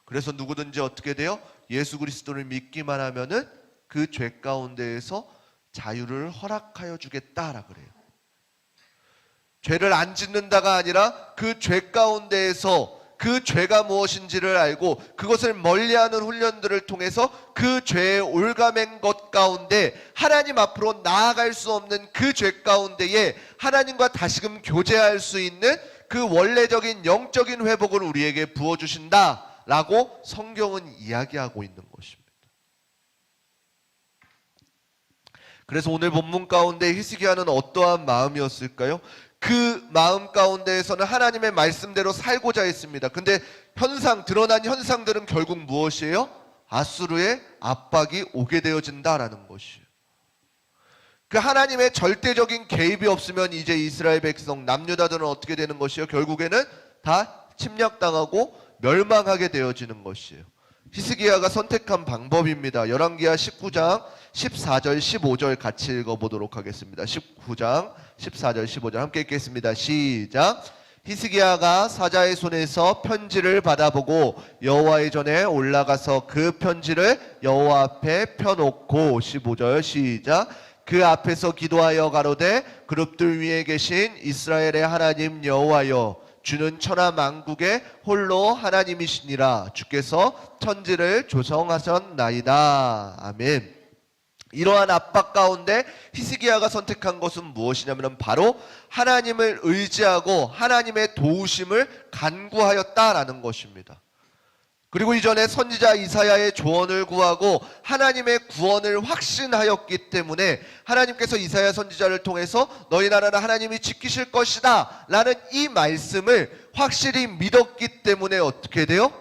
그래서 누구든지 어떻게 돼요? 예수 그리스도를 믿기만 하면은 그 죄 가운데에서 자유를 허락하여 주겠다라 그래요. 죄를 안 짓는다가 아니라 그 죄 가운데에서 그 죄가 무엇인지를 알고 그것을 멀리하는 훈련들을 통해서 그 죄에 올가맨 것 가운데 하나님 앞으로 나아갈 수 없는 그 죄 가운데에 하나님과 다시금 교제할 수 있는 그 원래적인 영적인 회복을 우리에게 부어주신다라고 성경은 이야기하고 있는 것입니다. 그래서 오늘 본문 가운데 히스기야는 어떠한 마음이었을까요? 그 마음 가운데에서는 하나님의 말씀대로 살고자 했습니다. 근데 드러난 현상들은 결국 무엇이에요? 아수르의 압박이 오게 되어진다라는 것이에요. 그 하나님의 절대적인 개입이 없으면 이제 이스라엘 백성 남유다들은 어떻게 되는 것이에요? 결국에는 다 침략당하고 멸망하게 되어지는 것이에요. 히스기야가 선택한 방법입니다. 열왕기하 19장 14절 15절 같이 읽어보도록 하겠습니다. 19장 14절 15절 함께 읽겠습니다. 시작. 히스기야가 사자의 손에서 편지를 받아보고 여호와의 전에 올라가서 그 편지를 여호와 앞에 펴놓고 15절 시작. 그 앞에서 기도하여 가로되 그룹들 위에 계신 이스라엘의 하나님 여호와여 주는 천하 만국의 홀로 하나님이시니라. 주께서 천지를 조성하셨나이다. 아멘. 이러한 압박 가운데 히스기야가 선택한 것은 무엇이냐면 바로 하나님을 의지하고 하나님의 도우심을 간구하였다라는 것입니다. 그리고 이전에 선지자 이사야의 조언을 구하고 하나님의 구원을 확신하였기 때문에 하나님께서 이사야 선지자를 통해서 너희 나라는 하나님이 지키실 것이다 라는 이 말씀을 확실히 믿었기 때문에 어떻게 돼요?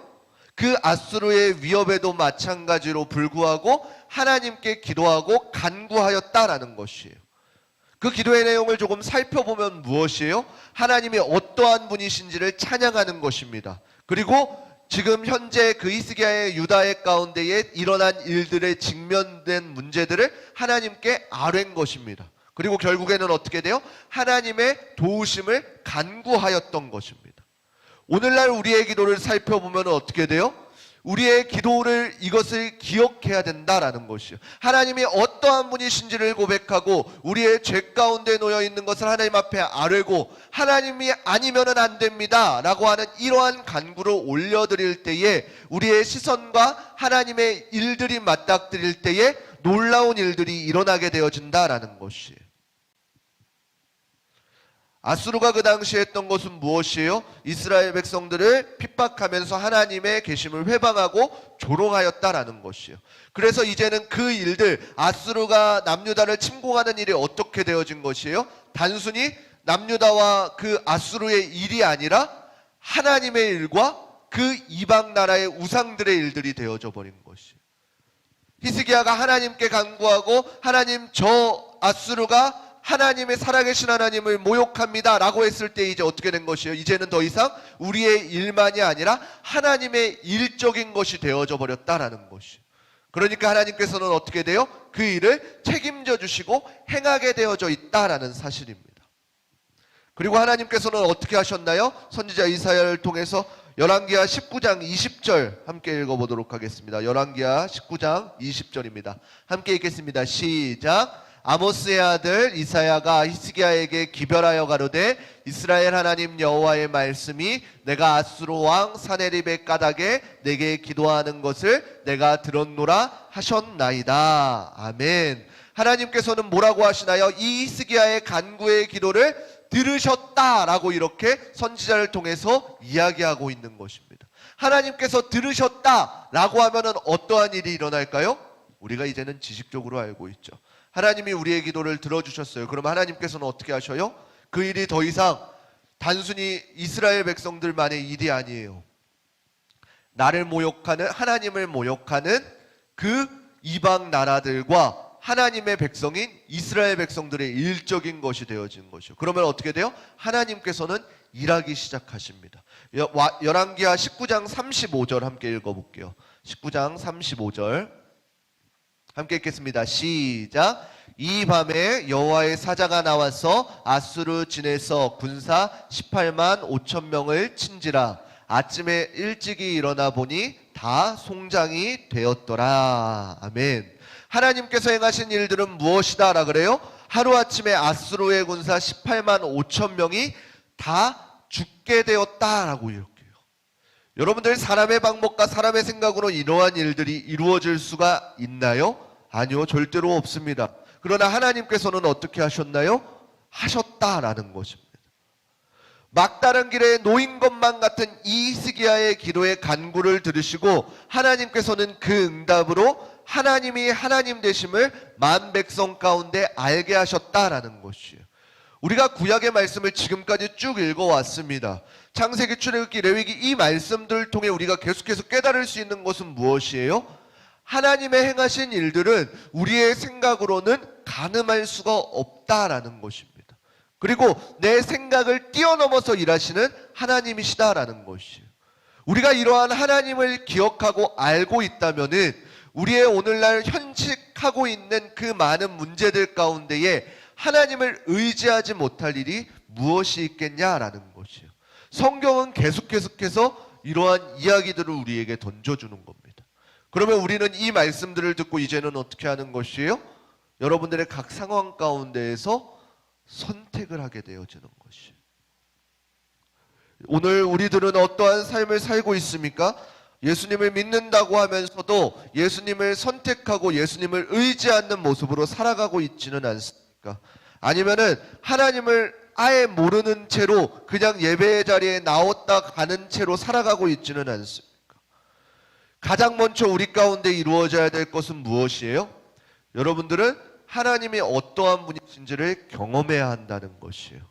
그 아수르의 위협에도 마찬가지로 불구하고 하나님께 기도하고 간구하였다라는 것이에요. 그 기도의 내용을 조금 살펴보면 무엇이에요? 하나님이 어떠한 분이신지를 찬양하는 것입니다. 그리고 지금 현재 그 히스기야의 유다의 가운데에 일어난 일들에 직면된 문제들을 하나님께 아뢰는 것입니다. 그리고 결국에는 어떻게 돼요? 하나님의 도우심을 간구하였던 것입니다. 오늘날 우리의 기도를 살펴보면 어떻게 돼요? 우리의 기도를 이것을 기억해야 된다라는 것이요. 하나님이 어떠한 분이신지를 고백하고 우리의 죄 가운데 놓여 있는 것을 하나님 앞에 아뢰고 하나님이 아니면은 안 됩니다 라고 하는 이러한 간구를 올려드릴 때에 우리의 시선과 하나님의 일들이 맞닥뜨릴 때에 놀라운 일들이 일어나게 되어진다라는 것이에요. 아수르가 그 당시에 했던 것은 무엇이에요? 이스라엘 백성들을 핍박하면서 하나님의 계심을 회방하고 조롱하였다라는 것이에요. 그래서 이제는 그 일들, 아수르가 남유다를 침공하는 일이 어떻게 되어진 것이에요? 단순히 남유다와 그 아수르의 일이 아니라 하나님의 일과 그 이방 나라의 우상들의 일들이 되어져 버린 것이에요. 히스기야가 하나님께 간구하고 하나님 저 아수르가 하나님의 살아계신 하나님을 모욕합니다 라고 했을 때 이제 어떻게 된 것이에요? 이제는 더 이상 우리의 일만이 아니라 하나님의 일적인 것이 되어져 버렸다라는 것이에요. 그러니까 하나님께서는 어떻게 돼요? 그 일을 책임져 주시고 행하게 되어져 있다라는 사실입니다. 그리고 하나님께서는 어떻게 하셨나요? 선지자 이사야를 통해서 열왕기하 19장 20절 함께 읽어보도록 하겠습니다. 열왕기하 19장 20절입니다. 함께 읽겠습니다. 시작. 아모스의 아들 이사야가 히스기야에게 기별하여 가로되 이스라엘 하나님 여호와의 말씀이 내가 아수르 왕 사네립의 까닭에 내게 기도하는 것을 내가 들었노라 하셨나이다. 아멘. 하나님께서는 뭐라고 하시나요? 이 히스기야의 간구의 기도를 들으셨다라고 이렇게 선지자를 통해서 이야기하고 있는 것입니다. 하나님께서 들으셨다라고 하면은 어떠한 일이 일어날까요? 우리가 이제는 지식적으로 알고 있죠. 하나님이 우리의 기도를 들어주셨어요. 그럼 하나님께서는 어떻게 하셔요? 그 일이 더 이상 단순히 이스라엘 백성들만의 일이 아니에요. 나를 모욕하는, 하나님을 모욕하는 그 이방 나라들과 하나님의 백성인 이스라엘 백성들의 일적인 것이 되어진 것이요. 그러면 어떻게 돼요? 하나님께서는 일하기 시작하십니다. 열왕기하 19장 35절 함께 읽어볼게요. 19장 35절 함께 읽겠습니다. 시작. 이 밤에 여호와의 사자가 나와서 아수르 진에서 군사 18만 5천 명을 친지라. 아침에 일찍이 일어나 보니 다 송장이 되었더라. 아멘. 하나님께서 행하신 일들은 무엇이다 라 그래요? 하루아침에 아수르의 군사 18만 5천 명이 다 죽게 되었다라고 이렇게요. 여러분들, 사람의 방법과 사람의 생각으로 이러한 일들이 이루어질 수가 있나요? 아니요, 절대로 없습니다. 그러나 하나님께서는 어떻게 하셨나요? 하셨다라는 것입니다. 막다른 길에 놓인 것만 같은 이 히스기야의 기도의 간구를 들으시고 하나님께서는 그 응답으로 하나님이 하나님 되심을 만 백성 가운데 알게 하셨다라는 것이에요. 우리가 구약의 말씀을 지금까지 쭉 읽어왔습니다. 창세기, 출애굽기, 레위기 이 말씀들을 통해 우리가 계속해서 깨달을 수 있는 것은 무엇이에요? 하나님의 행하신 일들은 우리의 생각으로는 가늠할 수가 없다라는 것입니다. 그리고 내 생각을 뛰어넘어서 일하시는 하나님이시다라는 것이에요. 우리가 이러한 하나님을 기억하고 알고 있다면은 우리의 오늘날 현직하고 있는 그 많은 문제들 가운데에 하나님을 의지하지 못할 일이 무엇이 있겠냐라는 것이에요. 성경은 계속해서 이러한 이야기들을 우리에게 던져주는 겁니다. 그러면 우리는 이 말씀들을 듣고 이제는 어떻게 하는 것이에요? 여러분들의 각 상황 가운데에서 선택을 하게 되어지는 것이에요. 오늘 우리들은 어떠한 삶을 살고 있습니까? 예수님을 믿는다고 하면서도 예수님을 선택하고 예수님을 의지하는 모습으로 살아가고 있지는 않습니까? 아니면은 하나님을 아예 모르는 채로 그냥 예배의 자리에 나왔다 가는 채로 살아가고 있지는 않습니까? 가장 먼저 우리 가운데 이루어져야 될 것은 무엇이에요? 여러분들은 하나님이 어떠한 분이신지를 경험해야 한다는 것이에요.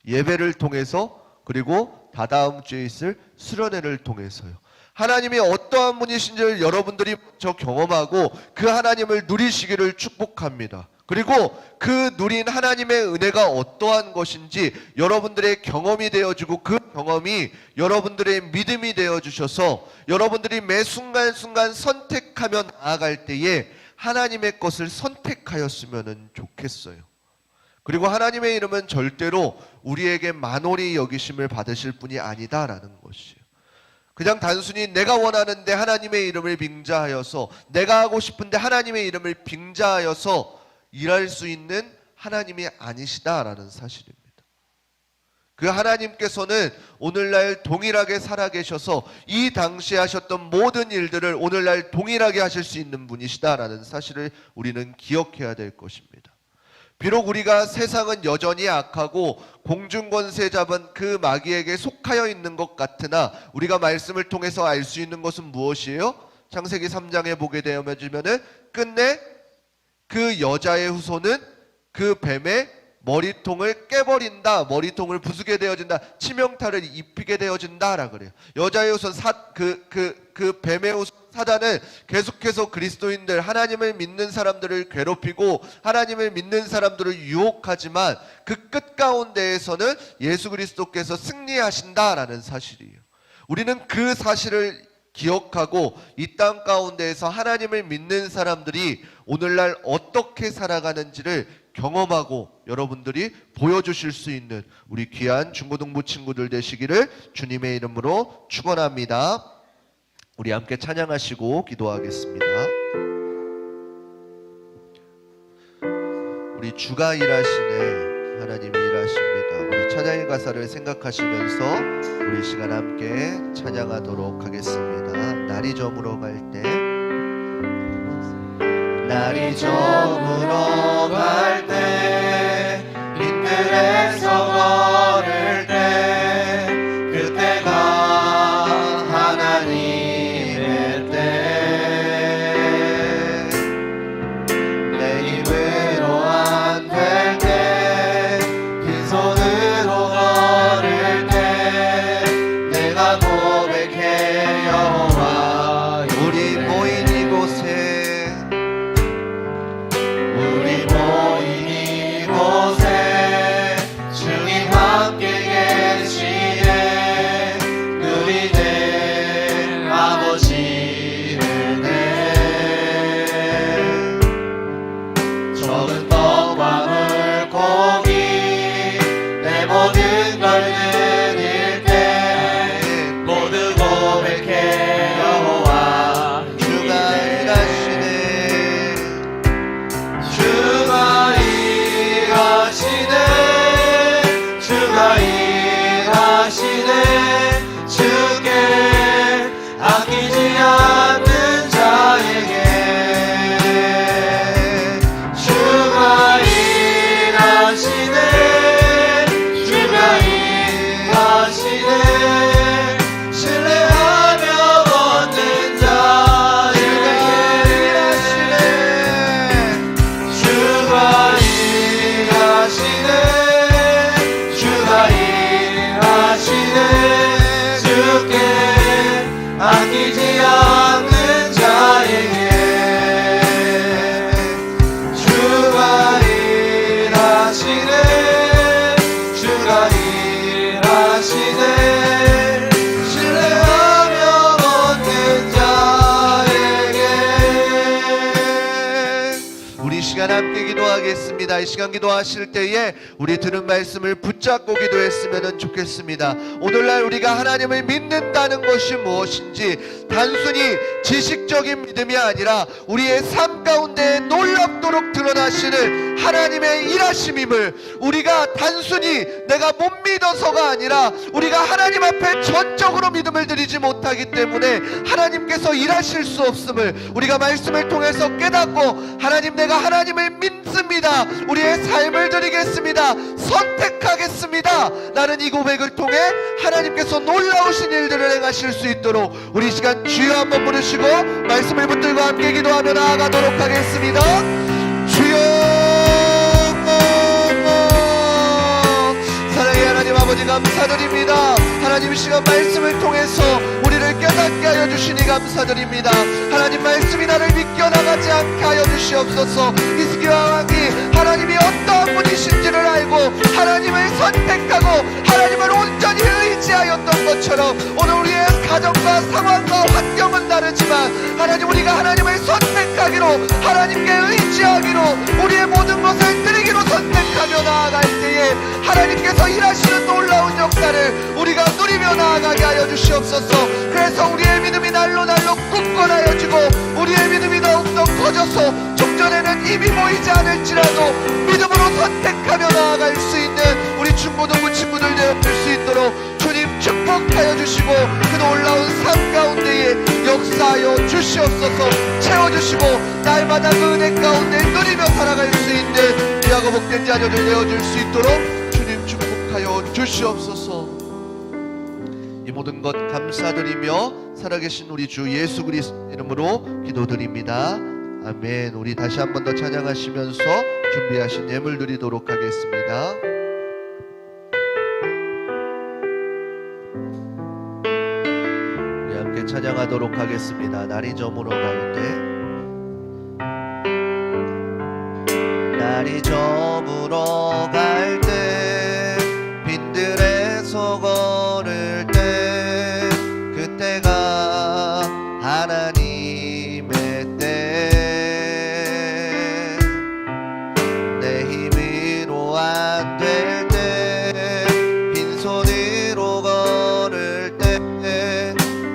예배를 통해서, 그리고 다다음 주에 있을 수련회를 통해서요. 하나님이 어떠한 분이신지를 여러분들이 먼저 경험하고 그 하나님을 누리시기를 축복합니다. 그리고 그 누린 하나님의 은혜가 어떠한 것인지 여러분들의 경험이 되어지고 그 경험이 여러분들의 믿음이 되어주셔서 여러분들이 매 순간순간 선택하며 나아갈 때에 하나님의 것을 선택하였으면 좋겠어요. 그리고 하나님의 이름은 절대로 우리에게 만홀히 여기심을 받으실 분이 아니다라는 것이에요. 그냥 단순히 내가 원하는데 하나님의 이름을 빙자하여서, 내가 하고 싶은데 하나님의 이름을 빙자하여서 일할 수 있는 하나님이 아니시다라는 사실입니다. 그 하나님께서는 오늘날 동일하게 살아계셔서 이 당시에 하셨던 모든 일들을 오늘날 동일하게 하실 수 있는 분이시다라는 사실을 우리는 기억해야 될 것입니다. 비록 우리가 세상은 여전히 악하고 공중권세 잡은 그 마귀에게 속하여 있는 것 같으나 우리가 말씀을 통해서 알 수 있는 것은 무엇이에요? 창세기 3장에 보게 되면은 끝내 그 여자의 후손은 그 뱀의 머리통을 깨버린다, 머리통을 부수게 되어진다, 치명타를 입히게 되어진다라 그래요. 여자의 후손 그 뱀의 후손 사단은 계속해서 그리스도인들, 하나님을 믿는 사람들을 괴롭히고 하나님을 믿는 사람들을 유혹하지만 그 끝 가운데에서는 예수 그리스도께서 승리하신다라는 사실이에요. 우리는 그 사실을 기억하고 이 땅 가운데에서 하나님을 믿는 사람들이 오늘날 어떻게 살아가는지를 경험하고 여러분들이 보여주실 수 있는 우리 귀한 중고등부 친구들 되시기를 주님의 이름으로 축원합니다. 우리 함께 찬양하시고 기도하겠습니다. 우리 주가 일하시네, 하나님이 일하십니다. 우리 찬양의 가사를 생각하시면서 우리 시간 함께 찬양하도록 하겠습니다. 날이 저물어 갈 때, 날이 저물어 갈 때, 빈들에서 걸을 때, 그때가 하나님의 때, 내 힘으로 안 될 때, 빈손으로 걸을 때, 내가 고백해 여호와. 우리 모인 이곳에, 우리 모인 기도하겠습니다. 이 시간 기도하실 때에 우리 들은 말씀을 붙잡고 기도했으면 좋겠습니다. 오늘날 우리가 하나님을 믿는다는 것이 무엇인지 단순히 지식적인 믿음이 아니라 우리의 삶 가운데 놀랍도록 드러나시는 하나님의 일하심임을, 우리가 단순히 내가 못 믿어서가 아니라 우리가 하나님 앞에 전적으로 믿음을 드리지 못하기 때문에 하나님께서 일하실 수 없음을 우리가 말씀을 통해서 깨닫고, 하나님 내가 하나님을 믿습니다, 우리의 삶을 드리겠습니다, 선택하겠습니다, 나는 이 고백을 통해 하나님께서 놀라우신 일들을 행하실 수 있도록 우리 이 시간 주여 한번 부르시고 말씀을 붙들고 함께 기도하며 나아가도록 하겠습니다. 주여, 사랑의 하나님 아버지 감사드립니다. 하나님 이 시간 말씀을 통해서 우리를 깨닫게 하여 주시니 감사드립니다. 하나님 말씀이 나를 비껴나가지 않게 하여 주시옵소서. 히스기야 왕이 하나님이 어떠한 분이신지를 알고 하나님을 선택하고 하나님을 온전히 의지하였던 것처럼 오늘 우리의 가정과 상황과 환경은 다르지만 하나님, 우리가 하나님을 선택하기로, 하나님께 의지하기로, 우리의 모든 것을 드리기로 선택하며 나아갈 때에 하나님께서 일하시는 놀라운 역사를 우리가 누리며 나아가게 하여 주시옵소서. 그래서 우리의 믿음이 날로 굳건하여지고 우리의 믿음이 더욱더 커져서 종전에는 입이 보이지 않을지라도 믿음으로 선택하며 나아갈 수 있는 우리 중고등부 친구들 되어줄 수 있도록 주님 축복하여 주시고 그 놀라운 삶 가운데에 역사하여 주시옵소서. 채워주시고 날마다 그 은혜 가운데 누리며 살아갈 수 있는 귀하고 복된 자녀들 되어줄 수 있도록 주님 축복하여 주시옵소서. 이 모든 것 감사드리며 살아계신 우리 주 예수 그리스도 이름으로 기도드립니다. 아멘. 우리 다시 한 번 더 찬양하시면서 준비하신 예물 드리도록 하겠습니다. 우리 함께 찬양하도록 하겠습니다. 날이 저물어 갈 때, 날이 저물어 갈 때, 빈들에서 걸을 때, 그때가 하나님의 때, 내 힘으로 안 될 때, 빈손으로 걸을 때,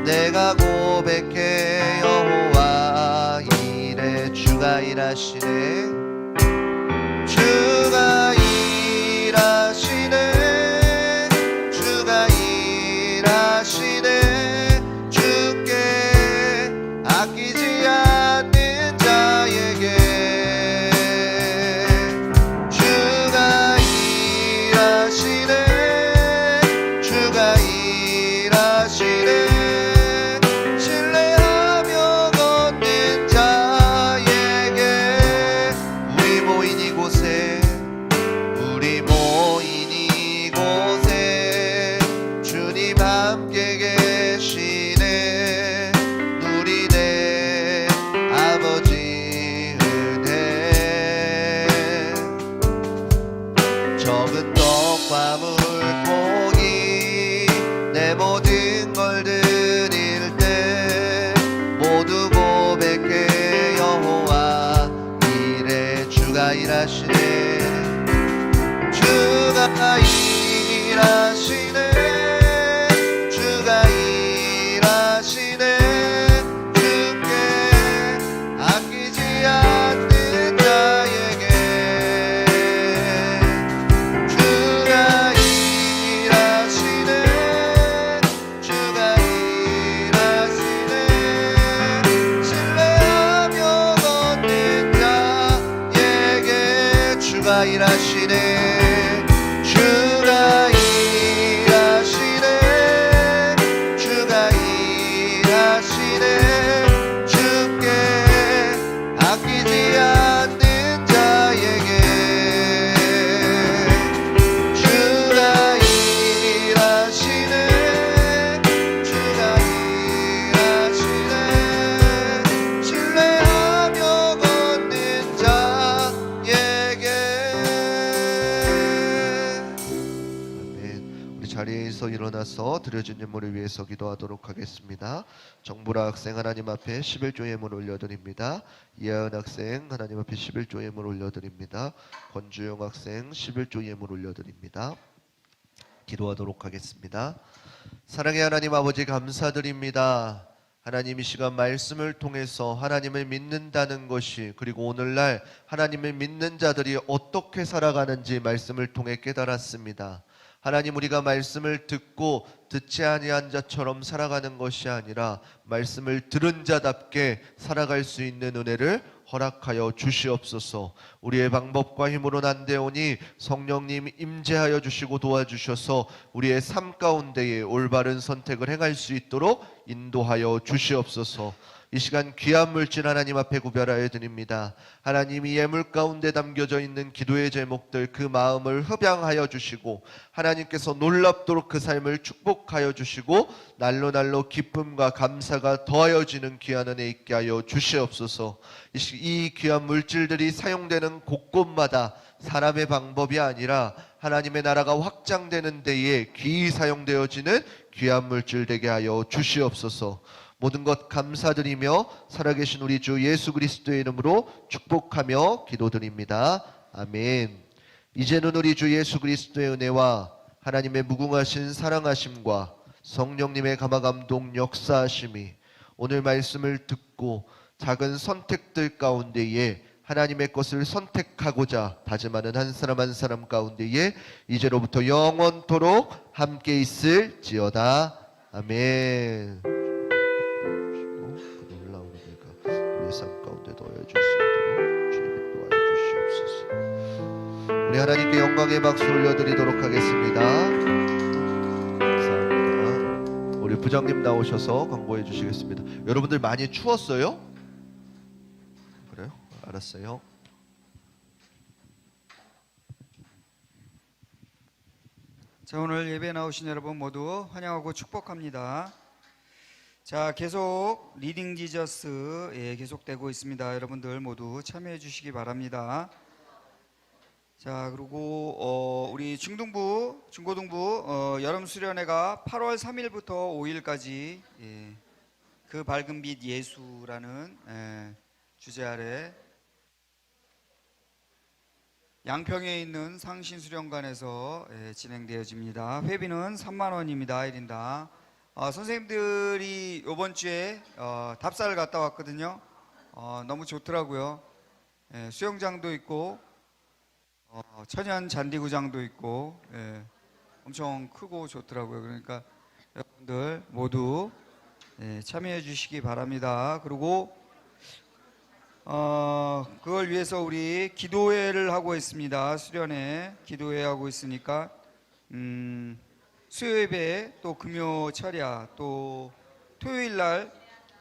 내가 고백해 여호와 이래. 주가 일하시네, 주가 일하시네, 주가 일하시네. 주께 아끼지 않는 자에게 주가 일하시네, 주가 일하시네. 신뢰하며 걷는 자에게 우리 모인 이곳에, 우리 모인 이곳에 주님 함께 계시네. 누리네 아버지 은혜. 적은 떡과 물고기 내 모든 걸 드릴 때 모두 고백해 여호와 이래. 주가 일하시네, 주가 일하시네, 주가 일하시네. 주께 아끼지 않는 자에게 주가 일하시네, 주가 일하시네. 신뢰하며 걷는 자에게 주가 일하시네, 주가 일하시네, 주가 일하시네. 주께 아끼지 않는 자에게 주가 일하시네, 주가 일하시네. 신뢰하며 걷는 자에게 일어나서 드려진 예물을 위해서 기도하도록 하겠습니다. 정보라 학생 하나님 앞에 11조 예물 올려드립니다. 이하은 학생 하나님 앞에 11조 예물 올려드립니다. 권주영 학생 11조 예물 올려드립니다. 기도하도록 하겠습니다. 사랑의 하나님 아버지 감사드립니다. 하나님 이 시간 말씀을 통해서 하나님을 믿는다는 것이, 그리고 오늘날 하나님을 믿는 자들이 어떻게 살아가는지 말씀을 통해 깨달았습니다. 하나님, 우리가 말씀을 듣고 듣지 아니한 자처럼 살아가는 것이 아니라 말씀을 들은 자답게 살아갈 수 있는 은혜를 허락하여 주시옵소서. 우리의 방법과 힘으로는 안 되오니 성령님 임재하여 주시고 도와주셔서 우리의 삶 가운데에 올바른 선택을 행할 수 있도록 인도하여 주시옵소서. 이 시간 귀한 물질 하나님 앞에 구별하여 드립니다. 하나님이 예물 가운데 담겨져 있는 기도의 제목들, 그 마음을 흡양하여 주시고 하나님께서 놀랍도록 그 삶을 축복하여 주시고 날로 날로 기쁨과 감사가 더하여지는 귀한 은혜 있게 하여 주시옵소서. 이 귀한 물질들이 사용되는 곳곳마다 사람의 방법이 아니라 하나님의 나라가 확장되는 데에 귀히 사용되어지는 귀한 물질 되게 하여 주시옵소서. 모든 것 감사드리며 살아계신 우리 주 예수 그리스도의 이름으로 축복하며 기도드립니다. 아멘. 이제는 우리 주 예수 그리스도의 은혜와 하나님의 무궁하신 사랑하심과 성령님의 감화감동 역사하심이 오늘 말씀을 듣고 작은 선택들 가운데에 하나님의 것을 선택하고자 다짐하는 한 사람 한 사람 가운데에 이제로부터 영원토록 함께 있을지어다. 아멘. 우리의 삶 가운데 넣어줄 수 있도록 주님이 도와주시옵소서. 우리 하나님께 영광의 박수 올려드리도록 하겠습니다. 감사합니다. 우리 부장님 나오셔서 광고해 주시겠습니다. 여러분들 많이 추웠어요? 그래요? 알았어요. 자, 오늘 예배에 나오신 여러분 모두 환영하고 축복합니다. 자, 계속 리딩 지저스 계속되고 있습니다. 여러분들 모두 참여해 주시기 바랍니다. 자, 그리고 우리 중고등부 여름 수련회가 8월 3일부터 5일까지 그 밝은 빛 예수라는 주제 아래 양평에 있는 상신수련관에서 진행되어집니다. 회비는 3만 원입니다. 1인당. 선생님들이 이번 주에 답사를 갔다 왔거든요. 너무 좋더라고요. 수영장도 있고 천연 잔디구장도 있고 엄청 크고 좋더라고요. 그러니까 여러분들 모두 참여해 주시기 바랍니다. 그리고 그걸 위해서 우리 기도회를 하고 있습니다. 수련회 기도회 하고 있으니까 수요예배, 또 금요 철야, 또 토요일날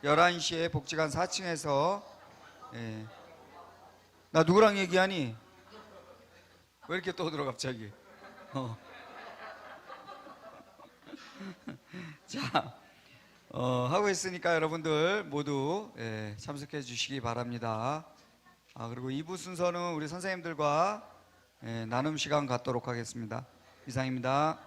11시에 복지관 4층에서 나 누구랑 얘기하니? 왜 이렇게 떠들어 갑자기? 자, 하고 있으니까 여러분들 모두 참석해 주시기 바랍니다. 그리고 2부 순서는 우리 선생님들과 나눔 시간 갖도록 하겠습니다. 이상입니다.